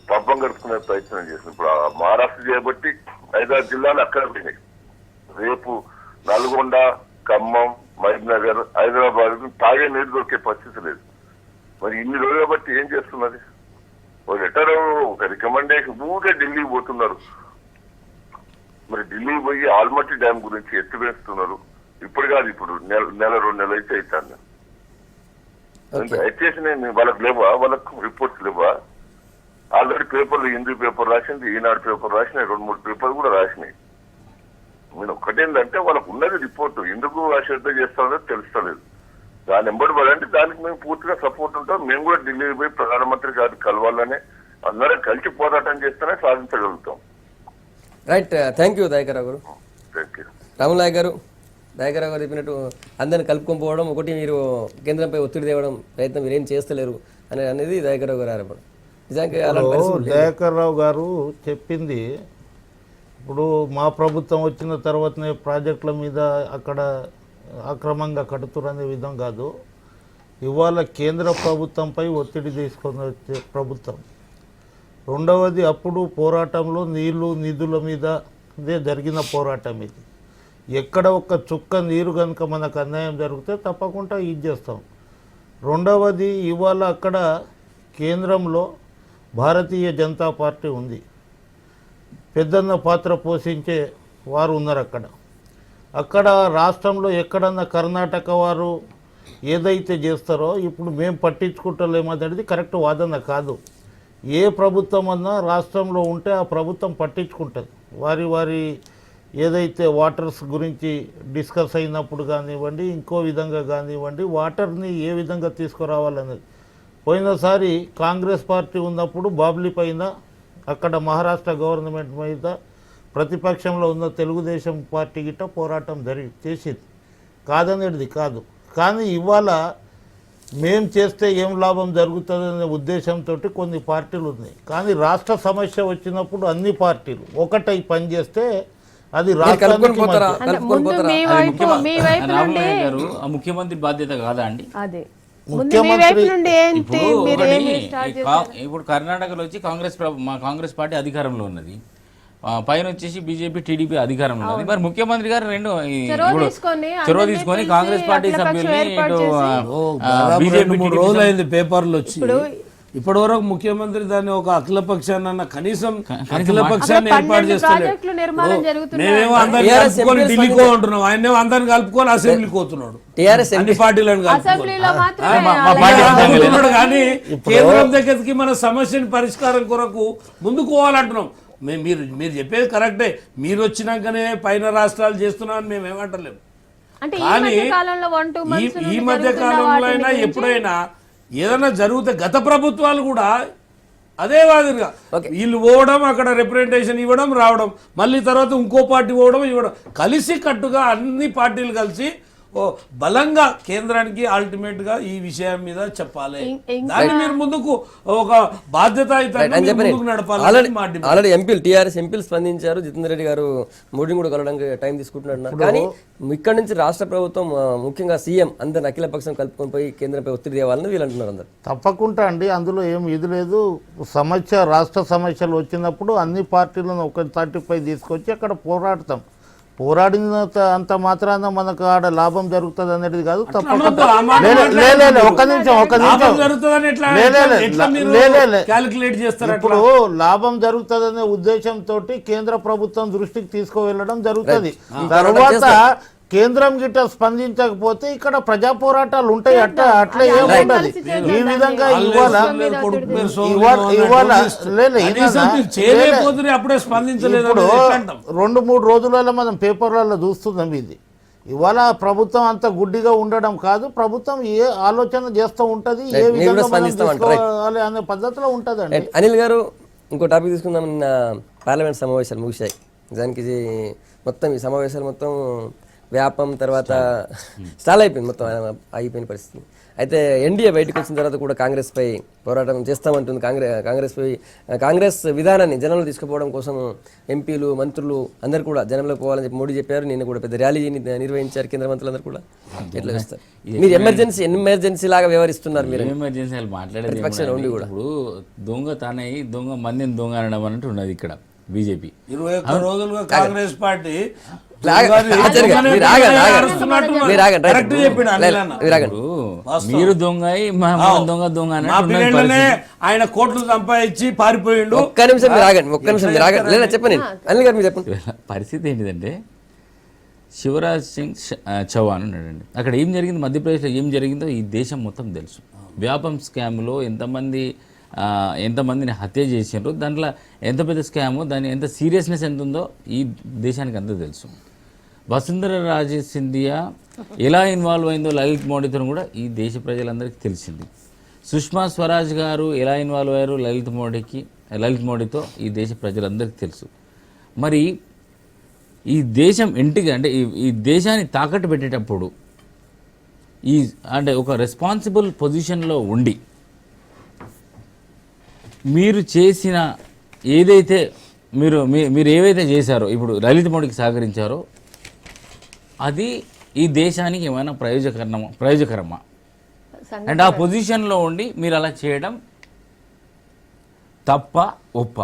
పబ్బం గడుపుకునే ప్రయత్నం చేస్తుంది. ఇప్పుడు మహారాష్ట్ర చేయబట్టి 5-6 జిల్లాలు అక్కడ పోయినాయి. రేపు నల్గొండ, ఖమ్మం, మహబూబ్నగర్, హైదరాబాద్ తాగే నీరు దొరికే పరిస్థితి లేదు. మరి ఇన్ని రోజులు బట్టి ఏం చేస్తున్నది? ఒక లెటర్ ఒక రికమెండేషన్ ఊరికే ఢిల్లీకి పోతున్నారు. మరి ఢిల్లీ పోయి ఆల్మట్టి డ్యామ్ గురించి ఎత్తు వేస్తున్నారు. ఇప్పుడు కాదు, ఇప్పుడు నెల 2 నెలలు అయితే అవుతాను. ఎత్తేసిన వాళ్ళకి లేవా? వాళ్ళకు రిపోర్ట్స్ లేవా? ఆల్రెడీ పేపర్లు హిందీ పేపర్ రాసింది, ఈనాడు పేపర్ రాసినాయి, 2-3 పేపర్లు కూడా రాసినాయి. నేను ఒకటేంటంటే వాళ్ళకు ఉన్నది రిపోర్టు. ఎందుకు అశ్రద్ధ చేస్తారో తెలుస్తలేదు. దాని ఎంబడి పడంటే దానికి మేము పూర్తిగా సపోర్ట్ ఉంటాం. మేము కూడా ఢిల్లీ పోయి ప్రధానమంత్రి గారిని కలవాలనే అందరం కలిసి పోరాటం చేస్తేనే సాధించగలుగుతాం. రైట్, థ్యాంక్ యూ దయాకర్రావు గారు. Thank you. రాములనాయక్ గారు, దయాకర్రావు గారు చెప్పినట్టు అందరిని కలుపుకొని పోవడం ఒకటి, మీరు కేంద్రంపై ఒత్తిడి తేవడం ప్రయత్నం మీరేం చేస్తలేరు అనేది దయాకర్రావు గారు ఆరోపణ. నిజానికి అలాంటి పరిస్థితులు దయాకర్రావు గారు చెప్పింది ఇప్పుడు మా ప్రభుత్వం వచ్చిన తర్వాతనే ప్రాజెక్టుల మీద అక్కడ అక్రమంగా కడుతురనే విధం కాదు. ఇవాళ కేంద్ర ప్రభుత్వంపై ఒత్తిడి తీసుకొని వచ్చే ప్రభుత్వం. రెండవది, అప్పుడు పోరాటంలో నీళ్లు నిధుల మీద ఇదే జరిగిన పోరాటం ఇది. ఎక్కడ ఒక్క చుక్క నీరు కనుక మనకు అన్యాయం జరిగితే తప్పకుండా ఇది చేస్తాం. రెండవది, ఇవాళ అక్కడ కేంద్రంలో భారతీయ జనతా పార్టీ ఉంది. పెద్దన్న పాత్ర పోషించే వారు ఉన్నారు అక్కడ రాష్ట్రంలో ఎక్కడన్నా కర్ణాటక వారు ఏదైతే చేస్తారో ఇప్పుడు మేము పట్టించుకుంటలేమనేది కరెక్ట్ వాదన కాదు. ఏ ప్రభుత్వం అన్నా రాష్ట్రంలో ఉంటే ఆ ప్రభుత్వం పట్టించుకుంటుంది. వారి ఏదైతే వాటర్స్ గురించి డిస్కస్ అయినప్పుడు కానివ్వండి, ఇంకో విధంగా కానివ్వండి, వాటర్ని ఏ విధంగా తీసుకురావాలనేది. పోయినసారి కాంగ్రెస్ పార్టీ ఉన్నప్పుడు బాబ్లీ పైన అక్కడ మహారాష్ట్ర గవర్నమెంట్ మీద ప్రతిపక్షంలో ఉన్న తెలుగుదేశం పార్టీ గిట్ట పోరాటం చేసింది. కాదనేది కాదు. కానీ ఇవాళ మేం చేస్తే ఏం లాభం జరుగుతుందనే ఉద్దేశంతో కొన్ని పార్టీలు ఉన్నాయి. కానీ రాష్ట్ర సమస్య వచ్చినప్పుడు అన్ని పార్టీలు ఒకటై పనిచేస్తే అది రాష్ట్రానికి ముఖ్యమంత్రి బాధ్యత కాదా అండి? అదే ఇప్పుడు కర్ణాటకలో వచ్చి కాంగ్రెస్ పార్టీ అధికారంలో ఉన్నది, పైన వచ్చేసి బీజేపీ టీడీపీ అధికారంలో ఉన్నది. మరి ముఖ్యమంత్రి గారు రెండు చొరవ తీసుకొని కాంగ్రెస్ పార్టీ సభ్యుల్ని బీజేపీ 3 రోజులు అయింది పేపర్లు వచ్చి. ఇప్పటి వరకు ముఖ్యమంత్రి దాన్ని ఒక అఖిల పక్షాన్ని కనీసం అఖిల పక్షాన్ని ఏర్పాటు చేస్తలేదు. మేమేమో అందరిని కలుపుకొని ఢిల్లీకో ఉంటున్నాం, ఆయనేమో అందరిని కలుపుకొని అసెంబ్లీకి పోతున్నాడు. అన్ని పార్టీలను కలుపుతున్నాడు. కానీ కేంద్రం దగ్గరికి మన సమస్యని పరిష్కారం కొరకు ముందుకు పోవాలంటున్నాం. మీరు చెప్పేది కరెక్టే. మీరు వచ్చినాకనే పైన రాష్ట్రాలు చేస్తున్నామని మేము ఏమంటలేము. కానీ ఈ మధ్య కాలంలో అయినా ఎప్పుడైనా ఏదైనా జరిగితే గత ప్రభుత్వాలు కూడా అదే మాదిరిగా వీళ్ళు పోవడం, అక్కడ రిప్రజెంటేషన్ ఇవ్వడం, రావడం, మళ్ళీ తర్వాత ఇంకో పార్టీ పోవడం, ఇవ్వడం, కలిసి కట్టుగా అన్ని పార్టీలు కలిసి బలంగా కేంద్రానికి అల్టిమేట్ గా ఈ విషయం మీద చెప్పాలి, దాన్ని మీరు ముందుకు ఒక బాధ్యతాయుతంగా మీరు ముందుకు నడపాలి. ఆల్రెడీ ఎంపీలు టీఆర్ఎస్ ఎంపీలు స్పందించారు. జితేందర్ రెడ్డి గారు మోడీని కూడా కలవడానికి టైం తీసుకుంటున్నారు. కానీ ఇక్కడ నుంచి రాష్ట్ర ప్రభుత్వం ముఖ్యంగా సీఎం అందరిని అఖిల పక్షం కలుపుకొని పోయి కేంద్రంపై ఒత్తిడి తేవాలని వీళ్ళు అంటున్నారు అందరు. తప్పకుండా అండి, అందులో ఏం ఇది లేదు. రాష్ట్ర సమస్యలు వచ్చినప్పుడు అన్ని పార్టీలను ఒక తాటిపై తీసుకొచ్చి అక్కడ పోరాడతాం. పోరాడిన అంత మాత్రాన మనకు ఆడ లాభం జరుగుతుంది అనేది కాదు. తప్పకుండా ఇప్పుడు లాభం జరుగుతుందనే ఉద్దేశంతో కేంద్ర ప్రభుత్వం దృష్టికి తీసుకువెళ్ళడం జరుగుతుంది. తర్వాత కేంద్రం గిట్ట స్పందించకపోతే ఇక్కడ ప్రజా పోరాటాలు ఉంటాయి. అట్లా ఏముండదు. ఈ విధంగా ఇవాళ 2-3 రోజులలో మనం పేపర్లలో చూస్తున్నాం. ఇది ఇవాళ ప్రభుత్వం అంత గుడ్డిగా ఉండడం కాదు. ప్రభుత్వం ఏ ఆలోచన చేస్తూ ఉంటది, ఏ విధంగా తీసుకోవాలి అనే పద్ధతిలో ఉంటదండి. అనిల్ గారు, ఇంకో టాపిక్ తీసుకుందాం. నిన్న పార్లమెంట్ సమావేశాలు ముగిశాయి. దానికి మొత్తం ఈ సమావేశాలు మొత్తం వ్యాపం తర్వాత స్టాల్ అయిపోయింది, మొత్తం అయిపోయిన పరిస్థితి. అయితే ఎన్డీఏ బయటకు వచ్చిన తర్వాత కూడా కాంగ్రెస్ పై పోరాటం చేస్తామంటుంది. కాంగ్రెస్ విధానాన్ని జనంలో తీసుకుపోవడం కోసం ఎంపీలు మంత్రులు అందరూ కూడా జనంలో పోవాలని చెప్పి మోడీ చెప్పారు. నిన్న కూడా పెద్ద ర్యాలీ నిర్వహించారు కేంద్ర మంత్రులందరూ కూడా. ఎట్లా చూస్తారు మీరు? ఎమర్జెన్సీ లాగా వ్యవహరిస్తున్నారు మీరు. ఎమర్జెన్సీ మాట్లాడేది ఇప్పుడు దొంగ తానే దొంగ మందిని దొంగ అనడం అన్నట్టు ఉన్నది ఇక్కడ బీజేపీ. 21 రోజులుగా కాంగ్రెస్ పార్టీ మీరు దొంగ దొంగ దొంగ ఆయన కోట్లు సంపాదించి పారిపోయిండు. ఒక్క నిమిషం చెప్పండి అనిల్ గారు, మీరు చెప్పండి. పరిస్థితి ఏంటిదంటే శివరాజ్ సింగ్ చౌహాన్ ఉన్నాడండి. అక్కడ ఏం జరిగింది, మధ్యప్రదేశ్లో ఏం జరిగిందో ఈ దేశం మొత్తం తెలుసు. వ్యాపం స్కామ్లో ఎంతమందిని హత్య చేసిండ్రు, దాంట్లో ఎంత పెద్ద స్కాము, దాని ఎంత సీరియస్నెస్ ఎంత ఉందో ఈ దేశానికి అంతా తెలుసు. వసుంధర రాజే సింధియా ఎలా ఇన్వాల్వ్ అయిందో లలిత్ మోడీతో కూడా ఈ దేశ ప్రజలందరికీ తెలిసింది. సుష్మా స్వరాజ్ గారు ఎలా ఇన్వాల్వ్ అయ్యారు లలిత్ మోడీతో ఈ దేశ ప్రజలందరికీ తెలుసు. మరి ఈ దేశం అంటే ఈ దేశాన్ని తాకట్టు పెట్టేటప్పుడు అంటే ఒక రెస్పాన్సిబుల్ పొజిషన్లో ఉండి మీరు చేసిన ఏదైతే మీరు ఏవైతే చేశారో, ఇప్పుడు లలిత్ మోడీకి సహకరించారో అది ఈ దేశానికి ఏమైనా ప్రయోజకరమా? అండ్ ఆ పొజిషన్లో ఉండి మీరు అలా చేయడం తప్ప ఒప్ప?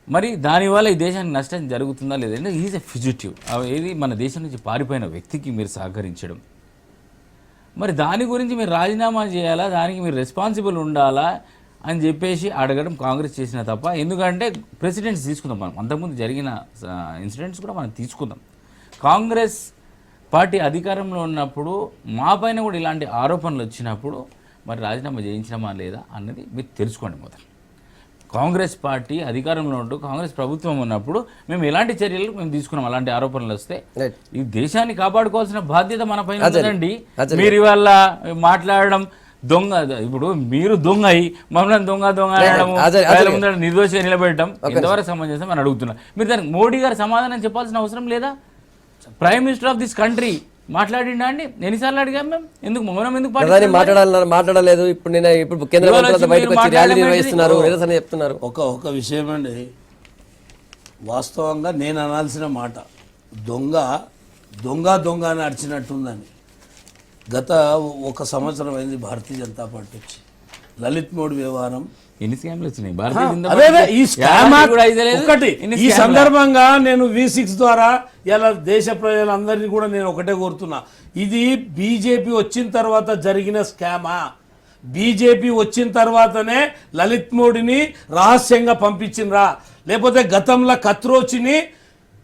మరి దానివల్ల ఈ దేశానికి నష్టం జరుగుతుందా లేదంటే ఈజ్ ఎ ఫ్యూజిటివ్, ఏది మన దేశం నుంచి పారిపోయిన వ్యక్తికి మీరు సహకరించడం, మరి దాని గురించి మీరు రాజీనామా చేయాలా, దానికి మీరు రెస్పాన్సిబుల్ ఉండాలా అని చెప్పేసి అడగడం కాంగ్రెస్ చేసిన తప్ప. ఎందుకంటే ప్రెసిడెంట్స్ తీసుకుందాం, మనం అంతకుముందు జరిగిన ఇన్సిడెంట్స్ కూడా మనం తీసుకుందాం. కాంగ్రెస్ పార్టీ అధికారంలో ఉన్నప్పుడు మా పైన కూడా ఇలాంటి ఆరోపణలు వచ్చినప్పుడు మరి రాజీనామా చేయించినామా లేదా అన్నది మీరు తెలుసుకోండి. మొదలు కాంగ్రెస్ పార్టీ అధికారంలో ఉంటూ కాంగ్రెస్ ప్రభుత్వం ఉన్నప్పుడు మేము ఎలాంటి చర్యలు మేము తీసుకున్నాం, అలాంటి ఆరోపణలు వస్తే ఈ దేశాన్ని కాపాడుకోవాల్సిన బాధ్యత మన పైన ఉందండి. మీరు ఇవాళ మాట్లాడడం దొంగ, ఇప్పుడు మీరు దొంగ అయి మమ్మల్ని దొంగ అనడం, నిర్దోషిగా నిలబెట్టడం ఎంతవరకు సమంజసం అని అడుగుతున్నా. మీరు దానికి మోడీ గారు సమాధానం చెప్పాల్సిన అవసరం లేదా? Prime minister of this country మాట్లాడిండా అండి? ఎన్నిసార్లు అడిగాం మేము? ఎందుకు మనం ఎందుకు మాట్లాడలేదు? ఇప్పుడు కేంద్ర మంత్రులు బయటకు వచ్చి ర్యాలీ నిర్వహిస్తున్నారు, నిరసన చెప్తున్నారు. ఒక విషయం అండి, వాస్తవంగా నేను అనాల్సిన మాట దొంగ దొంగ దొంగ అని అడిచినట్టుందని. గత 1 సంవత్సరం అయింది భారతీయ జనతా పార్టీ వచ్చి. లలిత్ మోడీ వ్యవహారం ఎన్ని స్కామ్లు వచ్చినాయి ఒకటి. ఈ సందర్భంగా నేను V6 ద్వారా ఇలా దేశ ప్రజలందరినీ కూడా నేను ఒకటే కోరుతున్నా, ఇది బీజేపీ వచ్చిన తర్వాత జరిగిన స్కామా? బీజేపీ వచ్చిన తర్వాతనే లలిత్ మోడీని రహస్యంగా పంపించినరా, లేకపోతే గతంలో కత్రోచిని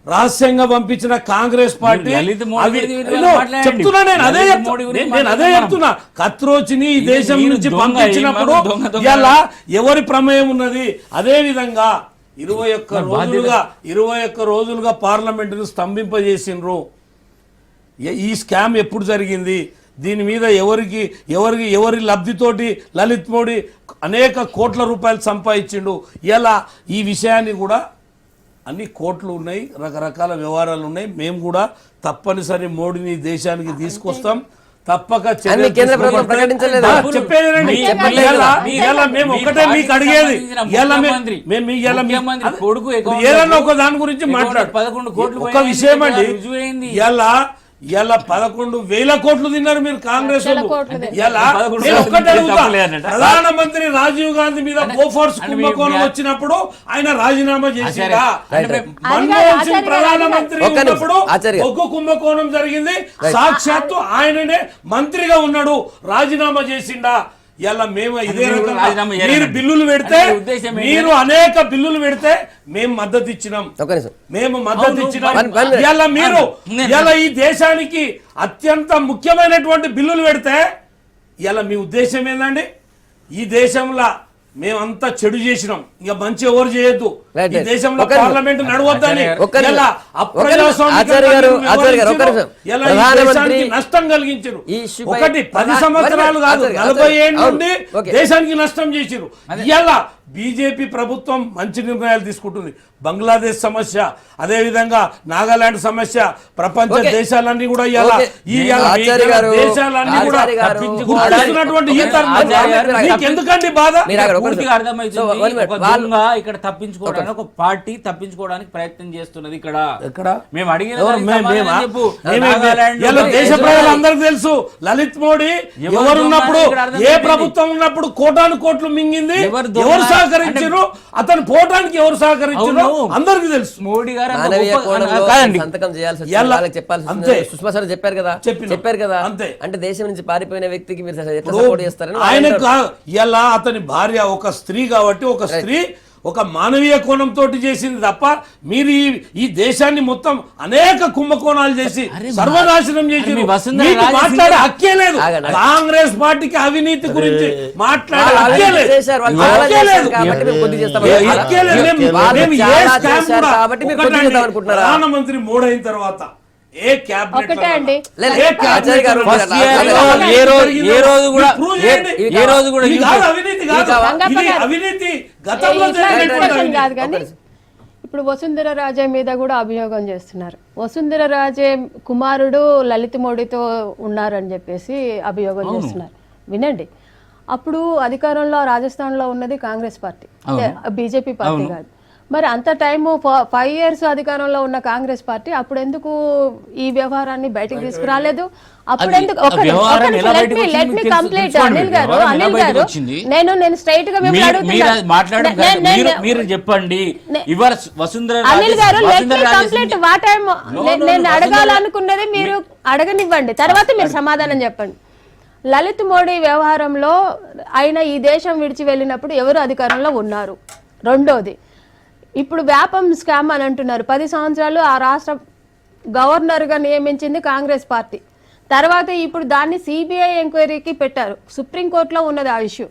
రహస్యంగా పంపించిన కాంగ్రెస్ పార్టీ? చెప్తున్నా, నేను అదే చెప్తున్నా. కత్రోచిని ఈ దేశం నుంచి పంపించినప్పుడు ఇలా ఎవరి ప్రమేయం ఉన్నది? అదే విధంగా 21 రోజులుగా పార్లమెంటును స్తంభింపజేసినరు. ఈ స్కామ్ ఎప్పుడు జరిగింది? దీని మీద ఎవరి లబ్ధితోటి లలిత్ మోడీ అనేక కోట్ల రూపాయలు సంపాదించిండు? ఇలా ఈ విషయాన్ని కూడా అన్ని కోట్లు ఉన్నాయి, రకరకాల వ్యవహారాలు ఉన్నాయి. మేము కూడా తప్పనిసరి మోడీని దేశానికి తీసుకొస్తాం, తప్పక అన్ని కేంద్ర ప్రభుత్వం ప్రకటించలేదు. చెప్పేది మేము ఒకటే మీకు అడిగేది, ఏదన్నా ఒక దాని గురించి మాట్లాడు. 11 కోట్లు ఒక విషయం అండి, రుజువైంది. ఇలా 11,000 కోట్లు తిన్నారు మీరు కాంగ్రెస్ ప్రధానమంత్రి రాజీవ్ గాంధీ మీద బోఫోర్స్ కుంభకోణం వచ్చినప్పుడు ఆయన రాజీనామా చేసిందా? మన్మోహన్ సింగ్ ప్రధానమంత్రి ఉన్నప్పుడు ఒక్క కుంభకోణం జరిగింది, సాక్షాత్తు ఆయననే మంత్రిగా ఉన్నాడు, రాజీనామా చేసిండా? ఇలా మేము ఇదే రకంగా మీరు బిల్లులు పెడితే, మీరు అనేక బిల్లులు పెడితే మేము మద్దతు ఇచ్చినాం, ఇలా మీరు ఇలా ఈ దేశానికి అత్యంత ముఖ్యమైనటువంటి బిల్లులు పెడితే ఇలా మీ ఉద్దేశం ఏందండి? ఈ దేశంలో మేమంతా చెడు చేసినాం, ఇక మంచి ఎవరు చేయొద్దు, ఈ దేశంలో పార్లమెంట్ నడవద్దని నష్టం కలిగించారు. ఒకటి 10 సంవత్సరాలు కాదు, 40 ఏళ్ళ నుండి దేశానికి నష్టం చేసిరు. ఇలా బీజేపీ ప్రభుత్వం మంచి నిర్ణయాలు తీసుకుంటుంది. బంగ్లాదేశ్ సమస్య, అదే విధంగా నాగాలాండ్ సమస్య, ప్రపంచ దేశాలన్నీ కూడా దేశాలన్నీ కూడా ఎందుకండి బాధ? ఇక్కడ తప్పించుకోవడానికి ఒక పార్టీ తప్పించుకోవడానికి ప్రయత్నం చేస్తున్నది. ఇక్కడ మేము అడిగిన దేశ ప్రజలందరికీ తెలుసు, లలిత్ మోడీ ఎవరున్నప్పుడు, ఏ ప్రభుత్వం ఉన్నప్పుడు కోటాను కోట్లు మింగింది, ఎవరు సహకరించారు, అతను పోవటానికి ఎవరు సహకరించారు అందరికీ తెలుసు. మోడీ గారు సంతకం చేయాల్సి సుష్మా స్వరాజ్ చెప్పారు కదా, అంతే. అంటే దేశం నుంచి పారిపోయిన వ్యక్తికి మీరు ఎట్లా సపోర్ట్ చేస్తారని ఆయన ఇలా అతని భార్య ఒక స్త్రీ కాబట్టి, ఒక స్త్రీ ఒక మానవీయ కోణంతో చేసింది తప్ప మీరు ఈ దేశాన్ని మొత్తం అనేక కుంభకోణాలు చేసి సర్వనాశనం చేసి మాట్లాడే హక్కే లేదు. కాంగ్రెస్ పార్టీకి అవినీతి గురించి మాట్లాడే హక్కే లేదు. ప్రధానమంత్రి మోడీ అయిన తర్వాత ఏ క్యాబినెట్ ఇప్పుడు వసుంధర రాజే మీద కూడా అభియోగం చేస్తున్నారు. వసుంధర రాజే కుమారుడు లలిత్ మోడీతో ఉన్నారని చెప్పేసి అభియోగం చేస్తున్నారు. వినండి, అప్పుడు అధికారంలో రాజస్థాన్లో ఉన్నది కాంగ్రెస్ పార్టీ, బీజేపీ పార్టీ కాదు. మరి అంత టైము 5 years అధికారంలో ఉన్న కాంగ్రెస్ పార్టీ అప్పుడు ఎందుకు ఈ వ్యవహారాన్ని బయటకు తీసుకురాలేదు? అప్పుడు ఎందుకు కంప్లీట్ అనిల్ గారు నేను స్ట్రైట్ గా మీరు చెప్పండి. అనిల్ గారు కంప్లీట్ నేను అడగాలనుకున్నది మీరు అడగనివ్వండి, తర్వాత మీరు సమాధానం చెప్పండి. లలిత్ మోడీ వ్యవహారంలో ఆయన ఈ దేశం విడిచి వెళ్ళినప్పుడు ఎవరు అధికారంలో ఉన్నారు? రెండోది, ఇప్పుడు వ్యాపం స్కామ్ అని అంటున్నారు. 10 సంవత్సరాలు ఆ రాష్ట్ర గవర్నర్గా నియమించింది కాంగ్రెస్ పార్టీ. తర్వాత ఇప్పుడు దాన్ని సిబిఐ ఎంక్వైరీకి పెట్టారు. సుప్రీంకోర్టులో ఉన్నది ఆ ఇష్యూ.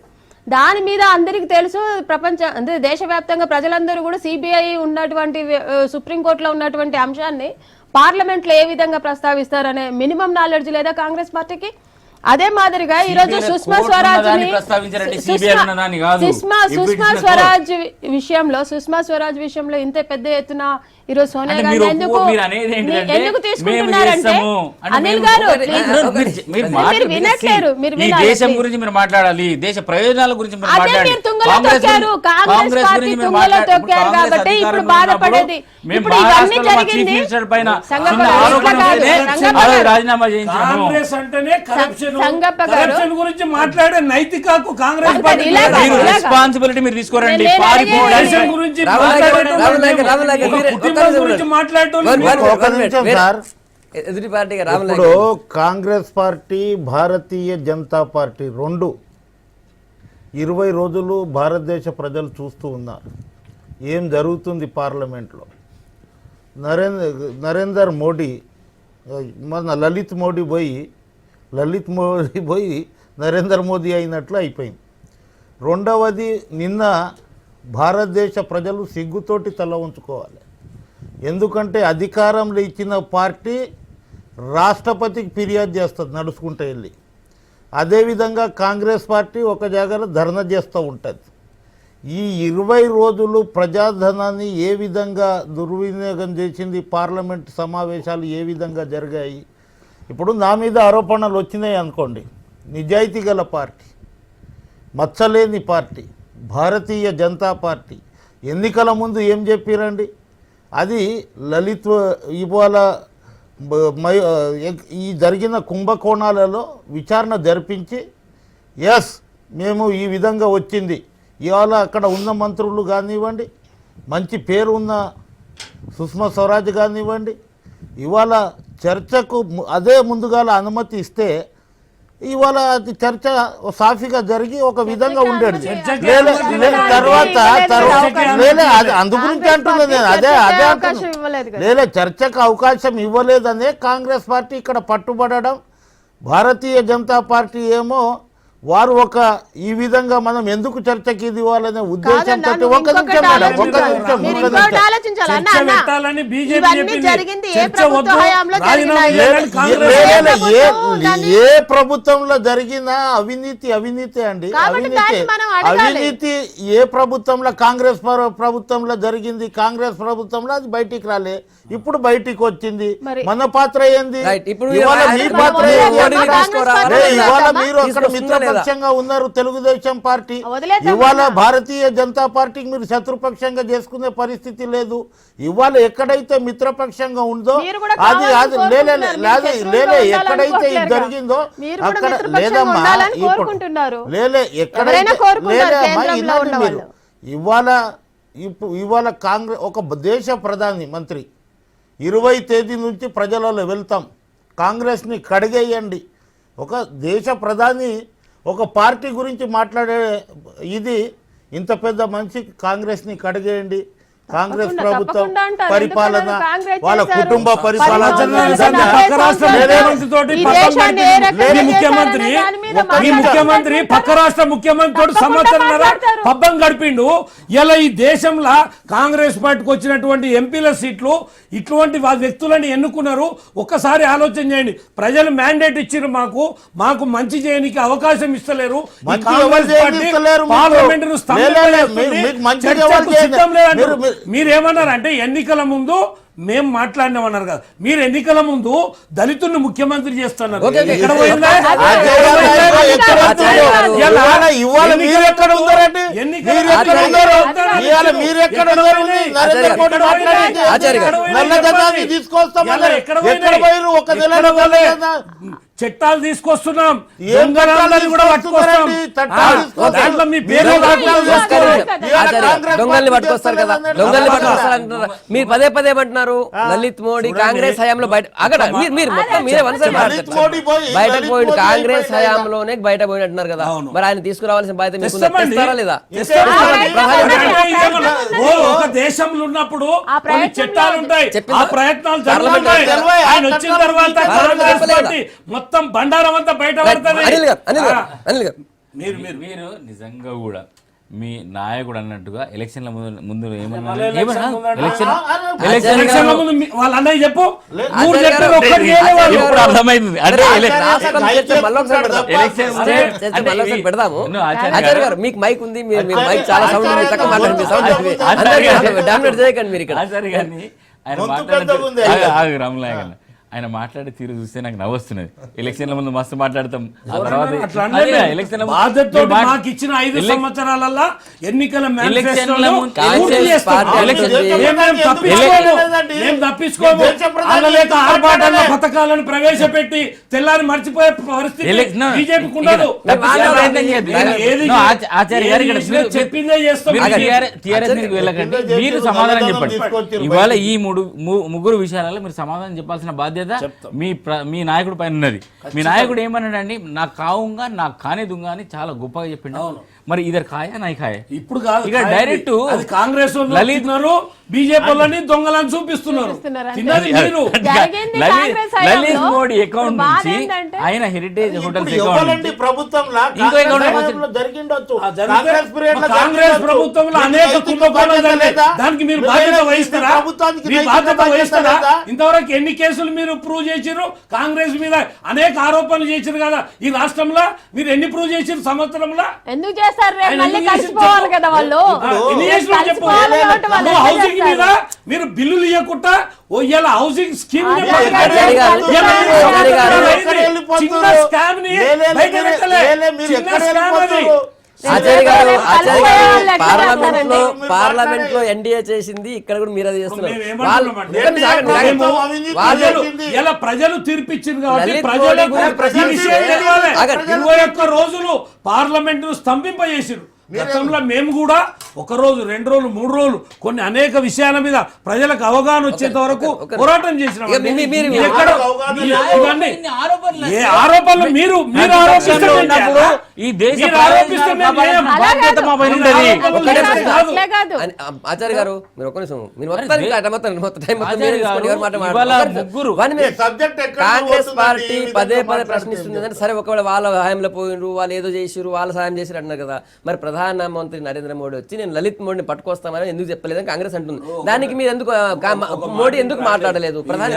దాని మీద అందరికీ తెలుసు, అంటే దేశవ్యాప్తంగా ప్రజలందరూ కూడా సిబిఐ ఉన్నటువంటి సుప్రీంకోర్టులో ఉన్నటువంటి అంశాన్ని పార్లమెంట్లో ఏ విధంగా ప్రస్తావిస్తారనే మినిమం నాలెడ్జ్ లేదా కాంగ్రెస్ పార్టీకి? అదే మాదిరిగా ఈరోజు సుష్మా స్వరాజ్ విషయంలో ఇంత పెద్ద ఎత్తున ఈరోజు సోనియా గాంధీ ఎందుకు తీసుకుంటున్నారంటే, అనిల్ గారు మీరు వినట్లేరు, మీరు దేశం గురించి మీరు మాట్లాడాలి, దేశ ప్రయోజనాల గురించి తుంగలో తొక్కారు, కాంగ్రెస్ పార్టీ తుంగలో తొక్కారు కాబట్టి ఇప్పుడు బాధపడేది. ఇప్పుడు ఇవన్నీ జరిగింది రాజీనామా చేయించారు. సంగప్ప గారు గురించి మాట్లాడే నైతిక కాంగ్రెస్ పార్టీ రెస్పాన్సిబిలిటీ మీరు తీసుకోరండి. ఇప్పుడు కాంగ్రెస్ పార్టీ, భారతీయ జనతా పార్టీ రెండు 20 రోజులు భారతదేశ ప్రజలు చూస్తూ ఉన్నారు ఏం జరుగుతుంది పార్లమెంట్లో. నరేందర్ మోడీ మన లలిత్ మోడీ పోయి నరేంద్ర మోదీ అయినట్లు అయిపోయింది. రెండవది, నిన్న భారతదేశ ప్రజలు సిగ్గుతోటి తల ఉంచుకోవాలి. ఎందుకంటే అధికారంలో ఇచ్చిన పార్టీ రాష్ట్రపతికి ఫిర్యాదు చేస్తుంది నడుచుకుంటూ వెళ్ళి. అదేవిధంగా కాంగ్రెస్ పార్టీ ఒక జాగాలో ధర్నా చేస్తూ ఉంటుంది. ఈ 20 రోజులు ప్రజాధనాన్ని ఏ విధంగా దుర్వినియోగం చేసింది, పార్లమెంట్ సమావేశాలు ఏ విధంగా జరిగాయి. ఇప్పుడు నా మీద ఆరోపణలు వచ్చినాయి అనుకోండి, నిజాయితీ గల పార్టీ, మచ్చలేని పార్టీ భారతీయ జనతా పార్టీ ఎన్నికల ముందు ఏం చెప్పిరండి, అది లలిత్ ఇవాళ ఈ జరిగిన కుంభకోణాలలో విచారణ జరిపించి ఎస్ మేము ఈ విధంగా వచ్చింది. ఇవాళ అక్కడ ఉన్న మంత్రులు కానివ్వండి, మంచి పేరు ఉన్న సుష్మా స్వరాజ్ కానివ్వండి, ఇవాళ చర్చకు అదే ముందుగా అనుమతి ఇస్తే ఇవాళ అది చర్చ సాఫీగా జరిగి ఒక విధంగా ఉండేది. తర్వాత అందు గురించి అంటున్నా నేను, అదే అంటున్నా చర్చకు అవకాశం ఇవ్వలేదనే కాంగ్రెస్ పార్టీ ఇక్కడ పట్టుబడడం. భారతీయ జనతా పార్టీ ఏమో వారు ఒక ఈ విధంగా మనం ఎందుకు చర్చకి ఇది ఇవ్వాలనే ఉద్దేశంతో ఏ ప్రభుత్వంలో జరిగినా అవినీతి అండి. అవినీతి ఏ ప్రభుత్వంలో కాంగ్రెస్ ప్రభుత్వంలో జరిగింది, కాంగ్రెస్ ప్రభుత్వంలో అది బయటికి రాలే, ఇప్పుడు బయటికి వచ్చింది. మన పాత్ర ఏంది, ఇవాళ మీ పాత్ర ఇవాళ మీరు అక్కడ మిత్రపక్షంగా ఉన్నారు తెలుగుదేశం పార్టీ, ఇవాళ భారతీయ జనతా పార్టీకి మీరు శత్రుపక్షంగా చేసుకునే పరిస్థితి లేదు. ఇవాళ ఎక్కడైతే మిత్రపక్షంగా ఉందో అది లేలే ఎక్కడైతే ఇది జరిగిందో అక్కడ లేదమ్మా. లేలే ఎక్కడైతే మీరు ఇవాళ కాంగ్రెస్ ఒక దేశ ప్రధాని మంత్రి 20 తేదీ నుంచి ప్రజలలో వెళ్తాం, కాంగ్రెస్ని కడిగేయండి. ఒక దేశ ప్రధాని ఒక పార్టీ గురించి మాట్లాడే ఇది ఇంత పెద్ద మనిషి కాంగ్రెస్ని కడిగేయండి, కాంగ్రెస్ ప్రభుత్వం పరిపాలన వాళ్ళ కుటుంబ పరిపాలన ముఖ్యమంత్రి పక్క రాష్ట్ర ముఖ్యమంత్రి సంవత్సరం పబ్బం గడిపిండు. ఇలా ఈ దేశంలో కాంగ్రెస్ పార్టీకి వచ్చినటువంటి ఎంపీల సీట్లు ఇటువంటి వ్యక్తులను ఎన్నుకున్నారు. ఒక్కసారి ఆలోచన చేయండి. ప్రజలు మ్యాండేట్ ఇచ్చారు, మాకు మంచి చేయడానికి అవకాశం ఇస్తలేరు. పార్లమెంట్ సిద్ధం లేదంటారు. మీరేమన్నారంటే ఎన్నికల ముందు మేము మాట్లాడినామన్నారు కదా, మీరు ఎన్నికల ముందు దళితుల్ని ముఖ్యమంత్రి చేస్తున్నారు. ఎక్కడ పోయిందా? చట్టాలు తీసుకొస్తున్నాం, దొంగలందరినీ కూడా పట్టుకొస్తాం. దాంట్లో మీ పేరు దొంగల్ని పట్టుకొస్తారు కదా, దొంగల్ని పట్టుకొస్తారు అంటున్నారు. మీరు పదే ఏమంటున్నారు, లలిత్ మోడీ కాంగ్రెస్ హయాంలో బయట మీరు మొత్తం మీరే బయటకు పోయి కాంగ్రెస్ హయాంలోనే బయట పోయినట్టున్నారు కదా, మరి ఆయన తీసుకురావాల్సిన బాధ్యత మీకు ఇస్తారా లేదా? ఒక దేశంలో ఉన్నప్పుడు కొన్ని చట్టాలు ఉంటాయి, ఆ ప్రయత్నాలు జరుగుతాయి. ఆయన వచ్చిన తర్వాత కాంగ్రెస్ పార్టీ మొత్తం బండారం అంతా బయట పడుతుంది. మీరు నిజంగా కూడా మీ నాయకుడు అన్నట్టుగా ఎలక్షన్ల ముందు వాళ్ళ అన్నయ్య చెప్పు అర్థమైంది. పెడదాము ఆచార్య గారు, మీకు మైక్ ఉంది, మైక్ చాలా సౌండ్ తక్కువ మాట్లాడండి, డామినేట్ చేయకండి మీరు ఇక్కడ. ఆచార్య గారిని ఆయన మాట్లాడే తీరు చూస్తే నాకు నవ్వొస్తున్నది. ఎలక్షన్ల ముందు మస్తు మాట్లాడతాం, ఆ తర్వాత మాకు ఇచ్చిన 5 సంవత్సరాలలో ఎన్నికల ఆర్భాటాల పథకాలను ప్రవేశపెట్టి తెల్లారి మర్చిపోయే పరిస్థితి బీజేపీకి ఉండదు. చెప్పిందే చేస్తాం. వెళ్ళకండి, మీరు సమాధానం చెప్పండి. ఇవాళ ఈ ముగ్గురు విషయాలలో మీరు సమాధానం చెప్పాల్సిన బాధ్యత మీ నాయకుడు పైన ఉన్నది. మీ నాయకుడు ఏమన్నాడండి, నా కావుగా నా కానే దుంగ అని చాలా గొప్పగా చెప్పిండు. మరి ఇద్దరు కాయా నాయి కాయ ఇప్పుడు కాదు, ఇక డైరెక్ట్ కాంగ్రెస్ లలిత్ బీజేపీ వాళ్ళని దొంగలను చూపిస్తున్నారు. లలిత్ మోడీ అకౌంట్ నుంచి ఆయన హెరిటేజ్ హోటల్స్ కాంగ్రెస్ ప్రభుత్వంలో అనేక కుంభకోణాలు జరిగాయి. దానికి మీరు బాధ్యత వహిస్తారా? ఇంతవరకు ఎన్ని కేసులు మీరు ప్రూవ్ చేశారు? కాంగ్రెస్ మీద అనేక ఆరోపణలు చేశారు కదా ఈ రాష్ట్రంలో, మీరు ఎన్ని ప్రూవ్ చేశారు సంవత్సరంలో? ఎందుకు చేస్తారు రేపు మళ్ళీ కలిసిపోవాలి కదా వాళ్ళు కలిసిపోవాలి కాబట్టి వాళ్ళు ఎట్లా హౌసింగ్ మీద చేస్తారు? మీరు బిల్లులు ఇవ్వకుండా ఇలా హౌసింగ్ స్కీమ్ పార్లమెంట్ లో ఎన్డీఏ చేసింది, ఇక్కడ కూడా మీరు అది చేస్తున్నారు. ఇలా ప్రజలు తీర్పిచ్చింది కాబట్టి ప్రజలకు ఈ విషయం తెలియాలి. 21 రోజులు పార్లమెంట్ ను స్తంభింపజేసారు. గతంలో మేము కూడా 1 రోజు 2 రోజులు 3 రోజులు కొన్ని అనేక విషయాల మీద ప్రజలకు అవగాహన వచ్చేంత వరకు పోరాటం చేసినాం. ఏ ఆరోపణలు మీరు ఆరోపిస్తున్నప్పుడు ఈ దేశ ఆచార్య గారు మీరు ఒక్క నిమిషం, మీరు కాంగ్రెస్ పార్టీ పదే ప్రశ్నిస్తుంది. సరే ఒకవేళ వాళ్ళ హయాంలో పోయినరు, వాళ్ళు ఏదో చేసిరు, వాళ్ళు సాయం చేసిరు అంటున్నారు కదా, మరి ప్రధానమంత్రి నరేంద్ర మోడీ వచ్చి నేను లలిత్ మోడీని పట్టుకొస్తామని ఎందుకు చెప్పలేదని కాంగ్రెస్ అంటుంది. దానికి మీరు ఎందుకు మోడీ ఎందుకు మాట్లాడలేదు? ప్రధాని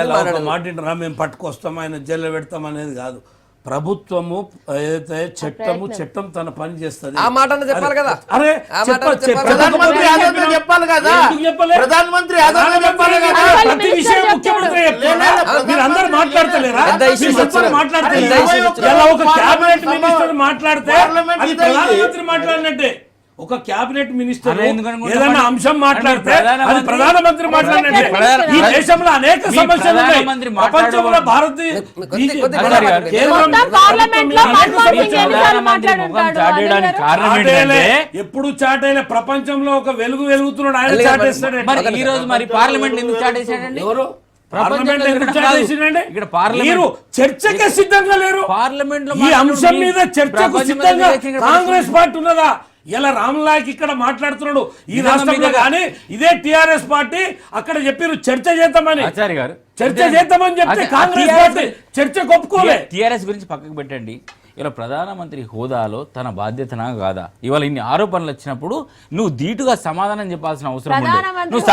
మాట్లాడరా మేము పట్టుకొస్తాం ఆయన జైల్లో పెడతాం అనేది కాదు. ప్రభుత్వము ఏదైతే చట్టం తన పని చేస్తుంది. ఆ మాట చెప్పాలి కదా. అరే ప్రధానమంత్రి చెప్పాలి కదా, ప్రధానమంత్రి ప్రతి విషయం ముఖ్యమంత్రి మీరు అందరూ మాట్లాడతలేరా? మాట్లాడతలేరా? ఒక క్యాబినెట్ మినిస్టర్ మాట్లాడితే అది ప్రధానమంత్రి మాట్లాడినట్టే. ఒక క్యాబినెట్ మినిస్టర్ ఏదైనా అంశం మాట్లాడితే అది ప్రధానమంత్రి మాట్లాడినట్టే. ఈ దేశంలో అనేక సమస్యలు ఉన్నాయి. ప్రపంచంలో ఎప్పుడు చాటైన ప్రపంచంలో ఒక వెలుగు వెలుగుతున్నాడు ఆయన చాటేస్తాడు. ఈ రోజు మరి పార్లమెంట్ ఎందుకు చాటేసాడండి? ఎవరు మీరు చర్చకే సిద్ధంగా లేరు. పార్లమెంట్ ఈ అంశం మీద చర్చకు సిద్ధంగా కాంగ్రెస్ పార్టీ ఉన్నదా? ఇలా రామ్లాక్ ఇక్కడ మాట్లాడుతున్నాడు ఈ రాష్ట్రంలో, కానీ ఇదే టిఆర్ఎస్ పార్టీ అక్కడ చెప్పారు చర్చ చేద్దామని. ఆచార్య గారు చర్చ చేద్దామని చెప్తే కాంగ్రెస్ పార్టీ చర్చకు ఒప్పుకోలే. టిఆర్ఎస్ గురించి పక్కకు పెట్టండి. ఇలా ప్రధానమంత్రి హోదాలో తన బాధ్యతనా కాదా? ఇవాళ ఇన్ని ఆరోపణలు వచ్చినప్పుడు నువ్వు ధీటుగా సమాధానం చెప్పాల్సిన అవసరం ఉంది. నువ్వు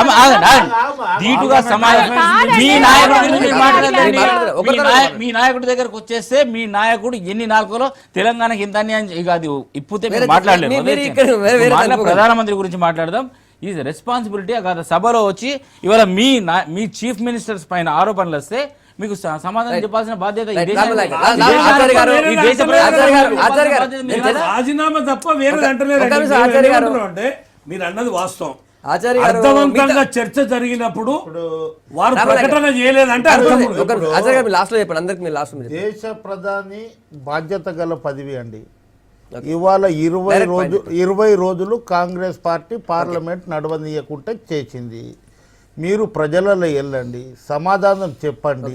ధీటుగా సమాధానం మీ నాయకుడి దగ్గరకు వచ్చేస్తే మీ నాయకుడు ఎన్ని నాలుగులో తెలంగాణకి ఇంత అన్యాయం ఇక అది ఇప్పుతే మీరు మాట్లాడలేదు. ప్రధానమంత్రి గురించి మాట్లాడదాం. ఈజ్ రెస్పాన్సిబిలిటీ కాదు. సభలో వచ్చి ఇవాళ మీ చీఫ్ మినిస్టర్స్ పైన ఆరోపణలు వస్తే మీకు సమాధానం చెప్పాల్సిన బాధ్యత రాజీనామా తప్ప వేరే అంటే మీరు అన్నది వాస్తవం. అర్థవంతంగా చర్చ జరిగినప్పుడు వారు ప్రకటన చేయలేదంటే దేశ ప్రధాని బాధ్యత గల పదవి అండి. ఇవాళ 20 రోజులు కాంగ్రెస్ పార్టీ పార్లమెంట్ నడవనీయకుంటే చేసింది. మీరు ప్రజలలో వెళ్ళండి, సమాధానం చెప్పండి.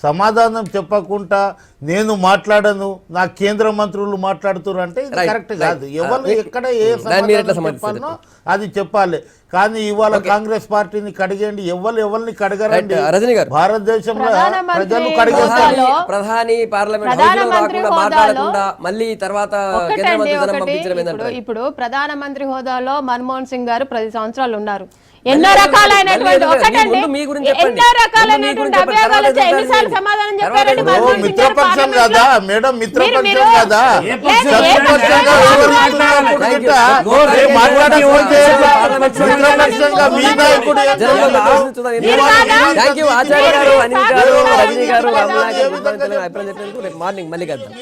సమాధానం చెప్పకుండా నేను మాట్లాడను, నా కేంద్ర మంత్రులు మాట్లాడుతున్నారు అంటే ఇది కరెక్ట్ కాదు. ఎవరు ఎక్కడ ఏ సమాధానం చెప్పాలనో అది చెప్పాలి. కానీ ఇవాళ కాంగ్రెస్ పార్టీని కడిగేయండి, ఎవరిని కడగరండి. భారతదేశంలో ప్రజలు కడిగేస్తారు. ప్రధాని పార్లమెంట్ మాట్లాడకుండా మళ్ళీ తర్వాత ఇప్పుడు ప్రధానమంత్రి హోదాలో మన్మోహన్ సింగ్ గారు 10 సంవత్సరాలు ఉన్నారు. ఎన్నో రకాలైనటువంటి ఎన్నో రకాలైనటువంటి అభియోగాలు ఎన్నిసార్లు సమాధానం చెప్పారండి? మిత్రపక్షం కదా మేడం, మిత్రపక్షం కదా. మిత్రపక్షంగా మీ నాయకుడు ఆచార్య గారు, అనిల్ గారు, రజనీ గారు, మార్నింగ్ మళ్ళీ కలుద్దాం.